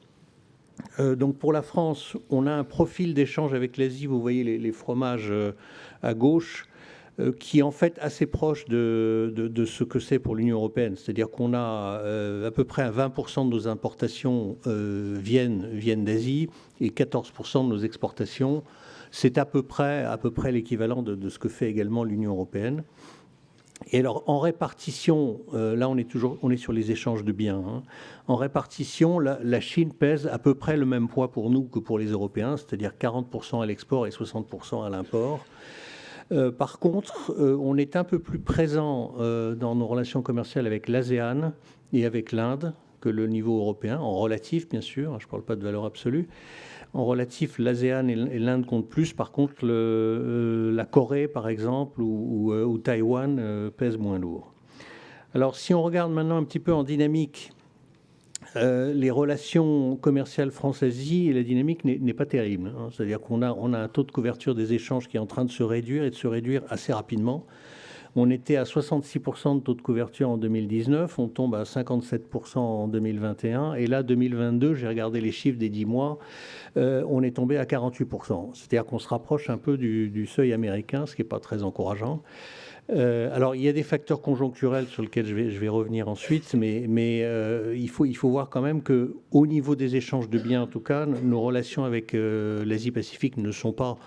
Donc pour la France, on a un profil d'échange avec l'Asie, vous voyez les fromages à gauche, qui est en fait assez proche de ce que c'est pour l'Union européenne. C'est-à-dire qu'on a à peu près 20% de nos importations viennent d'Asie et 14% de nos exportations. C'est à peu près l'équivalent de ce que fait également l'Union européenne. Et alors, en répartition, là, on est sur les échanges de biens. Hein. En répartition, la Chine pèse à peu près le même poids pour nous que pour les Européens, c'est-à-dire 40% à l'export et 60% à l'import. Par contre, on est un peu plus présent dans nos relations commerciales avec l'ASEAN et avec l'Inde que le niveau européen, en relatif, bien sûr, je ne parle pas de valeur absolue. En relatif, l'ASEAN et l'Inde comptent plus. Par contre, la Corée, par exemple, ou Taïwan pèsent moins lourd. Alors, si on regarde maintenant un petit peu en dynamique les relations commerciales France-Asie, la dynamique n'est pas terrible. Hein. C'est-à-dire qu'on a un taux de couverture des échanges qui est en train de se réduire et de se réduire assez rapidement. On était à 66% de taux de couverture en 2019, on tombe à 57% en 2021, et là, 2022, j'ai regardé les chiffres des 10 mois, on est tombé à 48%. C'est-à-dire qu'on se rapproche un peu du seuil américain, ce qui n'est pas très encourageant. Alors, il y a des facteurs conjoncturels sur lesquels je vais revenir ensuite, mais il faut voir quand même qu'au niveau des échanges de biens, en tout cas, nos relations avec l'Asie-Pacifique ne sont pas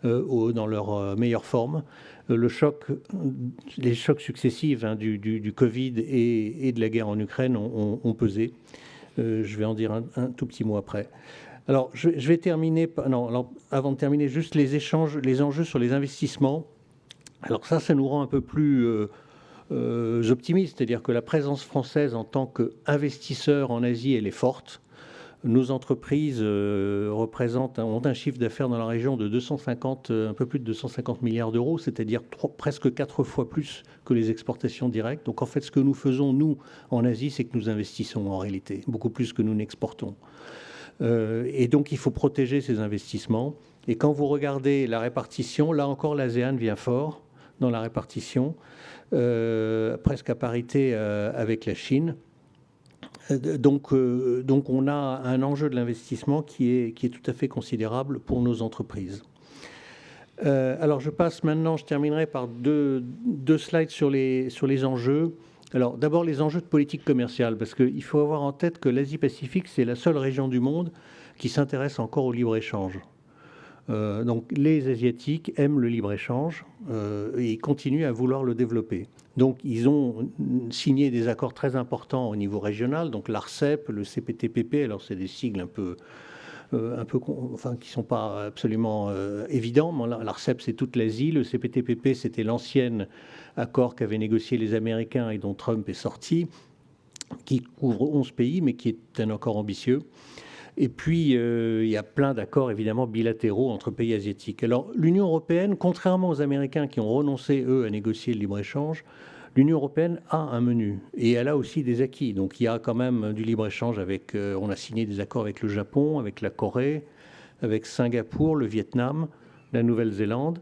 dans leur meilleure forme. Les chocs successifs du Covid et de la guerre en Ukraine ont pesé. Je vais en dire un tout petit mot après. Alors, je vais terminer. Avant de terminer, juste les enjeux sur les investissements. Alors ça nous rend un peu plus optimistes, c'est-à-dire que la présence française en tant qu'investisseur en Asie, elle est forte. Nos entreprises ont un chiffre d'affaires dans la région de un peu plus de 250 milliards d'euros, c'est-à-dire presque 4 fois plus que les exportations directes. Donc en fait, ce que nous faisons, nous, en Asie, c'est que nous investissons en réalité, beaucoup plus que nous n'exportons. Et donc il faut protéger ces investissements. Et quand vous regardez la répartition, là encore, l'ASEAN vient fort dans la répartition, presque à parité avec la Chine. Donc on a un enjeu de l'investissement qui est tout à fait considérable pour nos entreprises. Alors je terminerai par deux slides sur les enjeux. Alors d'abord les enjeux de politique commerciale, parce qu'il faut avoir en tête que l'Asie-Pacifique, c'est la seule région du monde qui s'intéresse encore au libre-échange. Donc les Asiatiques aiment le libre-échange et ils continuent à vouloir le développer. Donc ils ont signé des accords très importants au niveau régional, donc l'ARCEP, le CPTPP, alors c'est des sigles qui ne sont pas absolument évidents. L'ARCEP, c'est toute l'Asie. Le CPTPP, c'était l'ancien accord qu'avaient négocié les Américains et dont Trump est sorti, qui couvre 11 pays, mais qui est un accord ambitieux. Et puis, il y a plein d'accords, évidemment, bilatéraux entre pays asiatiques. Alors, l'Union européenne, contrairement aux Américains qui ont renoncé, eux, à négocier le libre-échange, l'Union européenne a un menu et elle a aussi des acquis. Donc, il y a quand même du libre-échange avec... on a signé des accords avec le Japon, avec la Corée, avec Singapour, le Vietnam, la Nouvelle-Zélande.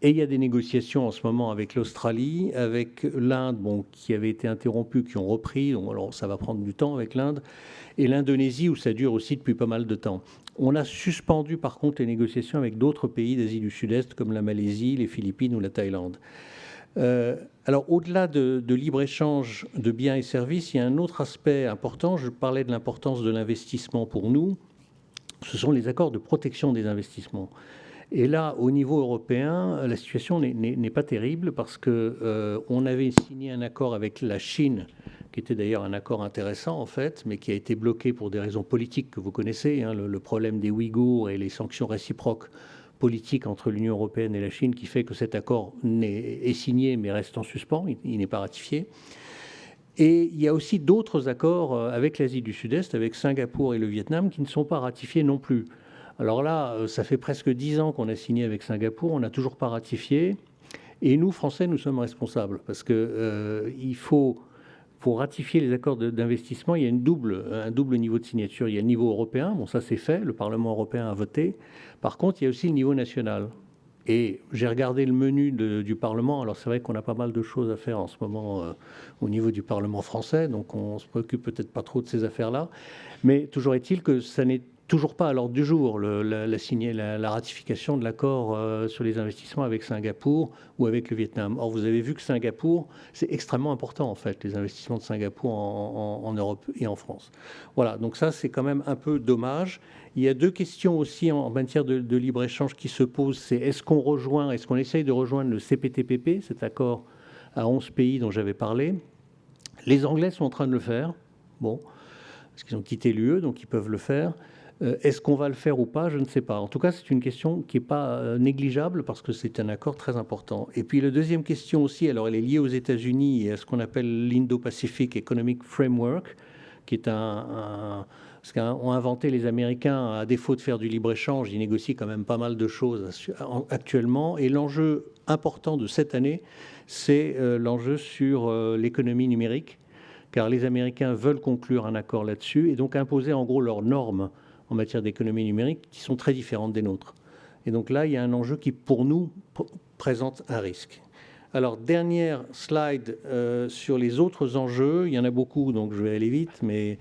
Et il y a des négociations en ce moment avec l'Australie, avec l'Inde, qui avait été interrompue, qui ont repris. Donc, alors, ça va prendre du temps avec l'Inde. Et l'Indonésie, où ça dure aussi depuis pas mal de temps. On a suspendu, par contre, les négociations avec d'autres pays d'Asie du Sud-Est, comme la Malaisie, les Philippines ou la Thaïlande. Alors, au-delà de libre-échange de biens et services, il y a un autre aspect important. Je parlais de l'importance de l'investissement pour nous. Ce sont les accords de protection des investissements. Et là, au niveau européen, la situation n'est pas terrible parce qu'on avait signé un accord avec la Chine, qui était d'ailleurs un accord intéressant en fait, mais qui a été bloqué pour des raisons politiques que vous connaissez, hein, le problème des Ouïghours et les sanctions réciproques politiques entre l'Union européenne et la Chine, qui fait que cet accord est signé mais reste en suspens, il n'est pas ratifié. Et il y a aussi d'autres accords avec l'Asie du Sud-Est, avec Singapour et le Vietnam, qui ne sont pas ratifiés non plus. Alors là, ça fait presque 10 ans qu'on a signé avec Singapour, on n'a toujours pas ratifié. Et nous, Français, nous sommes responsables, parce qu'il faut, pour ratifier les accords d'investissement, il y a un double niveau de signature. Il y a le niveau européen, bon ça c'est fait, le Parlement européen a voté. Par contre, il y a aussi le niveau national. Et j'ai regardé le menu du Parlement. Alors c'est vrai qu'on a pas mal de choses à faire en ce moment au niveau du Parlement français, donc on se préoccupe peut-être pas trop de ces affaires-là. Mais toujours est-il que ça n'est toujours pas à l'ordre du jour, la ratification de l'accord sur les investissements avec Singapour ou avec le Vietnam. Or, vous avez vu que Singapour, c'est extrêmement important en fait, les investissements de Singapour en Europe et en France. Voilà, donc ça c'est quand même un peu dommage. Il y a deux questions aussi en matière de libre-échange qui se posent, c'est est-ce qu'on essaye de rejoindre le CPTPP, cet accord à 11 pays dont j'avais parlé. Les Anglais sont en train de le faire, bon, parce qu'ils ont quitté l'UE, donc ils peuvent le faire. Est-ce qu'on va le faire ou pas? Je ne sais pas. En tout cas, c'est une question qui n'est pas négligeable parce que c'est un accord très important. Et puis, la deuxième question aussi, alors elle est liée aux États-Unis et à ce qu'on appelle l'Indo-Pacific Economic Framework, qui est ce qu'ont inventé les Américains. À défaut de faire du libre-échange, ils négocient quand même pas mal de choses actuellement. Et l'enjeu important de cette année, c'est l'enjeu sur l'économie numérique, car les Américains veulent conclure un accord là-dessus et donc imposer en gros leurs normes en matière d'économie numérique qui sont très différentes des nôtres. Et donc là, il y a un enjeu qui, pour nous, présente un risque. Alors, dernière slide sur les autres enjeux. Il y en a beaucoup, donc je vais aller vite. Mais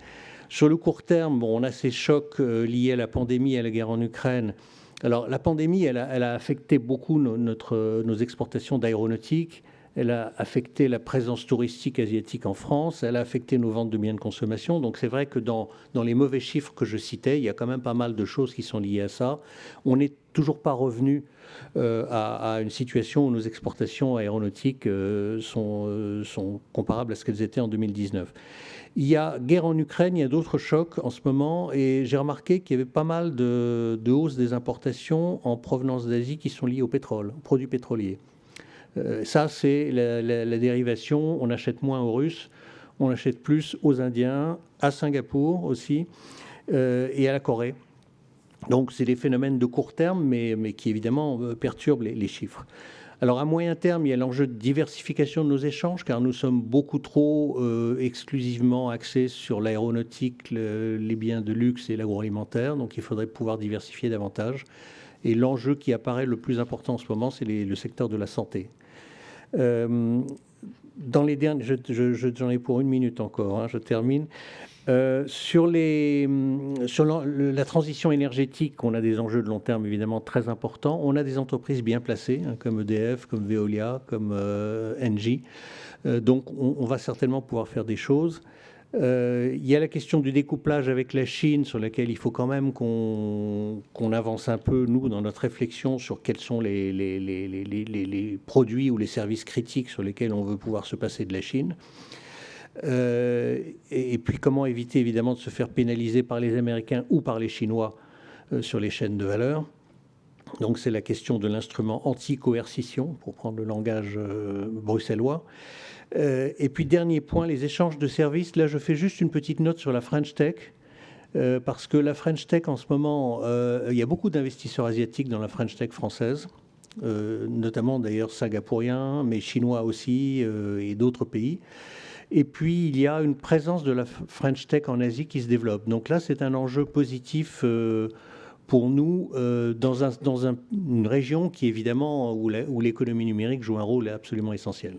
sur le court terme, bon, on a ces chocs liés à la pandémie et à la guerre en Ukraine. Alors, la pandémie, elle a affecté beaucoup nos exportations d'aéronautique. Elle a affecté la présence touristique asiatique en France, elle a affecté nos ventes de biens de consommation. Donc c'est vrai que dans les mauvais chiffres que je citais, il y a quand même pas mal de choses qui sont liées à ça. On n'est toujours pas revenu à une situation où nos exportations aéronautiques sont comparables à ce qu'elles étaient en 2019. Il y a guerre en Ukraine, il y a d'autres chocs en ce moment, et j'ai remarqué qu'il y avait pas mal de hausse des importations en provenance d'Asie qui sont liées au pétrole, aux produits pétroliers. Ça, c'est la dérivation. On achète moins aux Russes, on achète plus aux Indiens, à Singapour aussi, et à la Corée. Donc, c'est des phénomènes de court terme, mais qui évidemment perturbent les chiffres. Alors, à moyen terme, il y a l'enjeu de diversification de nos échanges, car nous sommes beaucoup trop exclusivement axés sur l'aéronautique, les biens de luxe et l'agroalimentaire. Donc, il faudrait pouvoir diversifier davantage. Et l'enjeu qui apparaît le plus important en ce moment, c'est le secteur de la santé. Dans les derniers, j'en ai pour 1 minute encore, hein, je termine. Sur la transition énergétique, on a des enjeux de long terme évidemment très importants. On a des entreprises bien placées, hein, comme EDF, comme Veolia, comme Engie. Donc on va certainement pouvoir faire des choses. Il y a la question du découplage avec la Chine, sur laquelle il faut quand même qu'on avance un peu, nous, dans notre réflexion sur quels sont les produits ou les services critiques sur lesquels on veut pouvoir se passer de la Chine. Et puis comment éviter, évidemment, de se faire pénaliser par les Américains ou par les Chinois sur les chaînes de valeur. Donc c'est la question de l'instrument anti-coercition, pour prendre le langage bruxellois. Et puis, dernier point, les échanges de services. Là, je fais juste une petite note sur la French Tech, parce que la French Tech, en ce moment, il y a beaucoup d'investisseurs asiatiques dans la French Tech française, notamment d'ailleurs singapouriens, mais chinois aussi, et d'autres pays. Et puis, il y a une présence de la French Tech en Asie qui se développe. Donc là, c'est un enjeu positif pour nous dans une région qui, évidemment, où l'économie numérique joue un rôle absolument essentiel.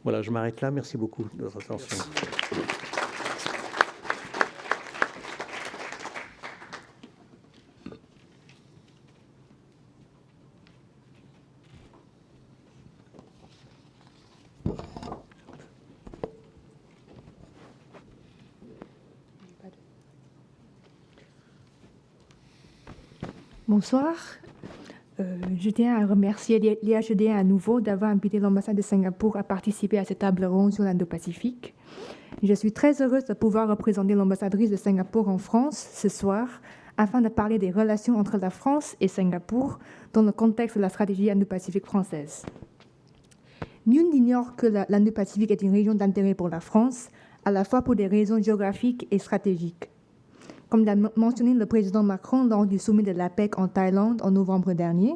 Voilà, je m'arrête là. Merci beaucoup de votre attention. Bonsoir. Je tiens à remercier l'IHEDN à nouveau d'avoir invité l'ambassade de Singapour à participer à cette table ronde sur l'Indo-Pacifique. Je suis très heureuse de pouvoir représenter l'ambassadrice de Singapour en France ce soir afin de parler des relations entre la France et Singapour dans le contexte de la stratégie Indo-Pacifique française. Nul n'ignore que l'Indo-Pacifique est une région d'intérêt pour la France, à la fois pour des raisons géographiques et stratégiques. Comme l'a mentionné le président Macron lors du sommet de l'APEC en Thaïlande en novembre dernier,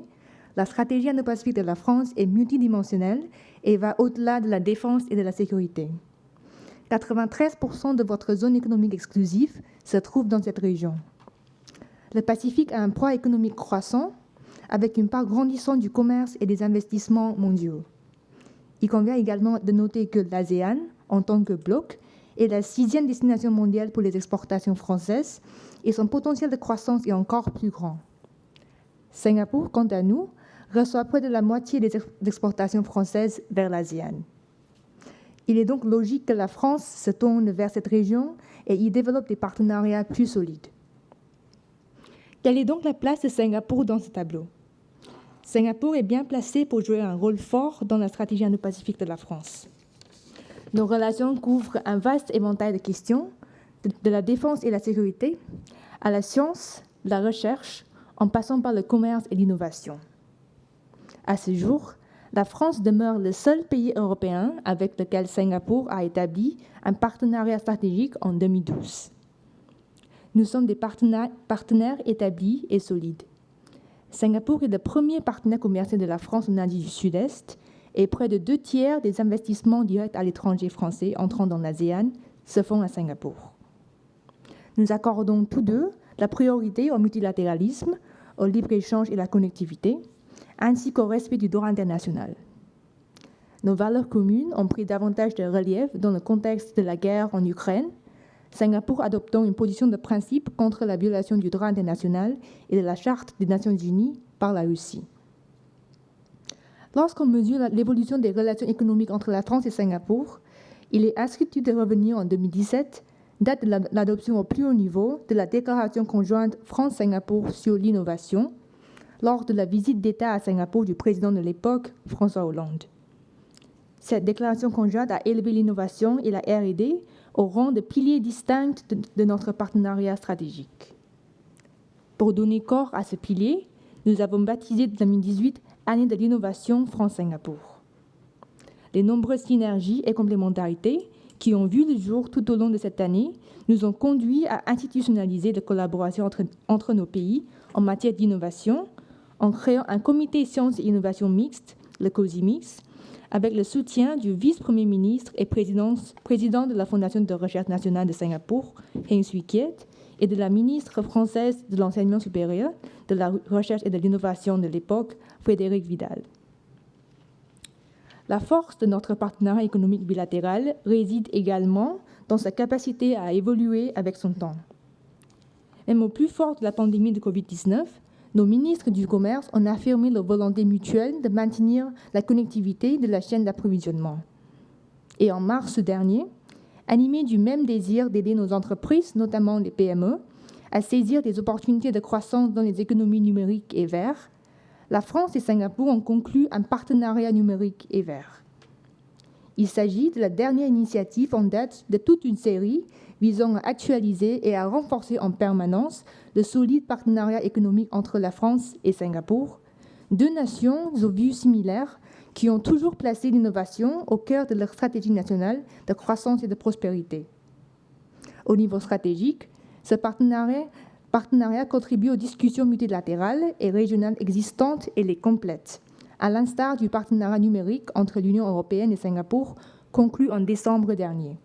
la stratégie Indo-Pacifique de la France est multidimensionnelle et va au-delà de la défense et de la sécurité. 93% de votre zone économique exclusive se trouve dans cette région. Le Pacifique a un poids économique croissant, avec une part grandissante du commerce et des investissements mondiaux. Il convient également de noter que l'ASEAN, en tant que bloc, est la 6e destination mondiale pour les exportations françaises et son potentiel de croissance est encore plus grand. Singapour, quant à nous, reçoit près de la moitié des exportations françaises vers l'ASEAN. Il est donc logique que la France se tourne vers cette région et y développe des partenariats plus solides. Quelle est donc la place de Singapour dans ce tableau ? Singapour est bien placé pour jouer un rôle fort dans la stratégie Indo-Pacifique de la France. Nos relations couvrent un vaste éventail de questions, de la défense et la sécurité, à la science, la recherche, en passant par le commerce et l'innovation. À ce jour, la France demeure le seul pays européen avec lequel Singapour a établi un partenariat stratégique en 2012. Nous sommes des partenaires établis et solides. Singapour est le premier partenaire commercial de la France en Asie du Sud-Est et près de 2/3 des investissements directs à l'étranger français entrant dans l'ASEAN se font à Singapour. Nous accordons tous deux la priorité au multilatéralisme, au libre-échange et à la connectivité, ainsi qu'au respect du droit international. Nos valeurs communes ont pris davantage de relief dans le contexte de la guerre en Ukraine, Singapour adoptant une position de principe contre la violation du droit international et de la Charte des Nations Unies par la Russie. Lorsqu'on mesure l'évolution des relations économiques entre la France et Singapour, il est instructif de revenir en 2017, date de l'adoption au plus haut niveau de la déclaration conjointe France-Singapour sur l'innovation, lors de la visite d'État à Singapour du président de l'époque, François Hollande. Cette déclaration conjointe a élevé l'innovation et la R&D au rang de piliers distincts de notre partenariat stratégique. Pour donner corps à ce pilier, nous avons baptisé 2018 Année de l'innovation France-Singapour. Les nombreuses synergies et complémentarités qui ont vu le jour tout au long de cette année nous ont conduits à institutionnaliser la collaboration entre nos pays en matière d'innovation en créant un comité sciences et innovation mixte, le COSIMIX, avec le soutien du vice-premier ministre et président de la Fondation de recherche nationale de Singapour, Heng Swee Keat, et de la ministre française de l'enseignement supérieur, de la recherche et de l'innovation de l'époque, Frédérique Vidal. La force de notre partenariat économique bilatéral réside également dans sa capacité à évoluer avec son temps. Même au plus fort de la pandémie de Covid-19, nos ministres du commerce ont affirmé leur volonté mutuelle de maintenir la connectivité de la chaîne d'approvisionnement. Et en mars dernier, animés du même désir d'aider nos entreprises, notamment les PME, à saisir des opportunités de croissance dans les économies numériques et vertes, la France et Singapour ont conclu un partenariat numérique et vert. Il s'agit de la dernière initiative en date de toute une série visant à actualiser et à renforcer en permanence le solide partenariat économique entre la France et Singapour, deux nations aux vues similaires qui ont toujours placé l'innovation au cœur de leur stratégie nationale de croissance et de prospérité. Au niveau stratégique, ce partenariat contribue aux discussions multilatérales et régionales existantes et les complète, à l'instar du partenariat numérique entre l'Union européenne et Singapour conclu en décembre dernier.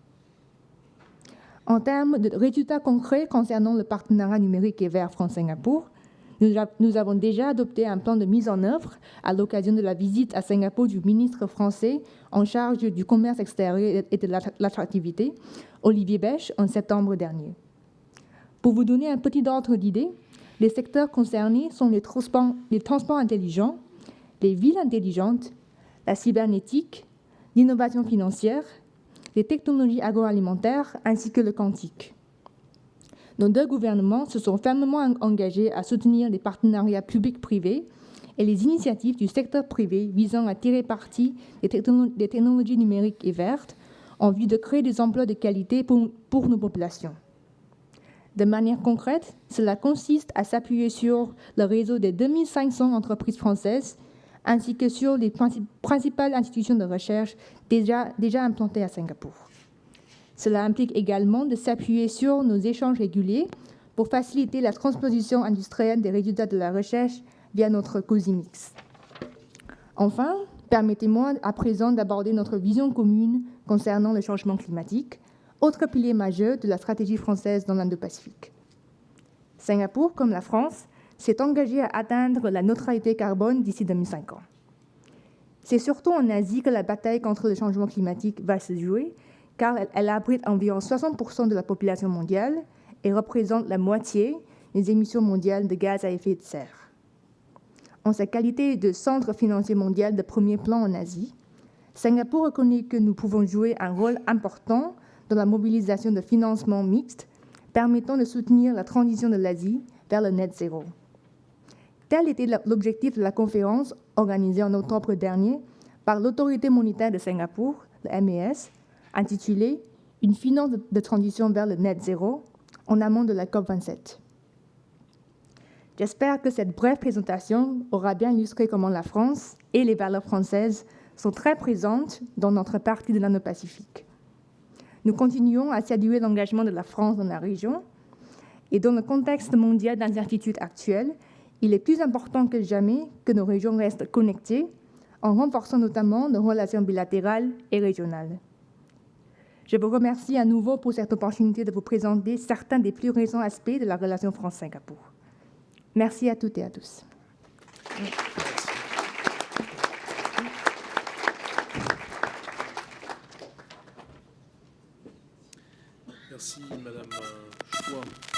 En termes de résultats concrets concernant le partenariat numérique et vert France-Singapour, nous avons déjà adopté un plan de mise en œuvre à l'occasion de la visite à Singapour du ministre français en charge du commerce extérieur et de l'attractivité, Olivier Bech, en septembre dernier. Pour vous donner un petit ordre d'idée, les secteurs concernés sont les transports intelligents, les villes intelligentes, la cybernétique, l'innovation financière, les technologies agroalimentaires ainsi que le quantique. Nos deux gouvernements se sont fermement engagés à soutenir les partenariats publics-privés et les initiatives du secteur privé visant à tirer parti des technologies numériques et vertes en vue de créer des emplois de qualité pour nos populations. De manière concrète, cela consiste à s'appuyer sur le réseau des 2500 entreprises françaises ainsi que sur les principales institutions de recherche déjà implantées à Singapour. Cela implique également de s'appuyer sur nos échanges réguliers pour faciliter la transposition industrielle des résultats de la recherche via notre COSIMIX. Enfin, permettez-moi à présent d'aborder notre vision commune concernant le changement climatique, autre pilier majeur de la stratégie française dans l'Indo-Pacifique. Singapour, comme la France, s'est engagé à atteindre la neutralité carbone d'ici 2050. C'est surtout en Asie que la bataille contre le changement climatique va se jouer, car elle abrite environ 60% de la population mondiale et représente la moitié des émissions mondiales de gaz à effet de serre. En sa qualité de centre financier mondial de premier plan en Asie, Singapour reconnaît que nous pouvons jouer un rôle important dans la mobilisation de financements mixtes permettant de soutenir la transition de l'Asie vers le net zéro. Tel était l'objectif de la conférence organisée en octobre dernier par l'autorité monétaire de Singapour, le MES, intitulée « Une finance de transition vers le net zéro » en amont de la COP27. J'espère que cette brève présentation aura bien illustré comment la France et les valeurs françaises sont très présentes dans notre partie de l'Indo-Pacifique. Nous continuons à saluer l'engagement de la France dans la région et dans le contexte mondial d'incertitude actuelle, il est plus important que jamais que nos régions restent connectées en renforçant notamment nos relations bilatérales et régionales. Je vous remercie à nouveau pour cette opportunité de vous présenter certains des plus récents aspects de la relation France-Singapour. Merci à toutes et à tous. Merci, Madame Chouin.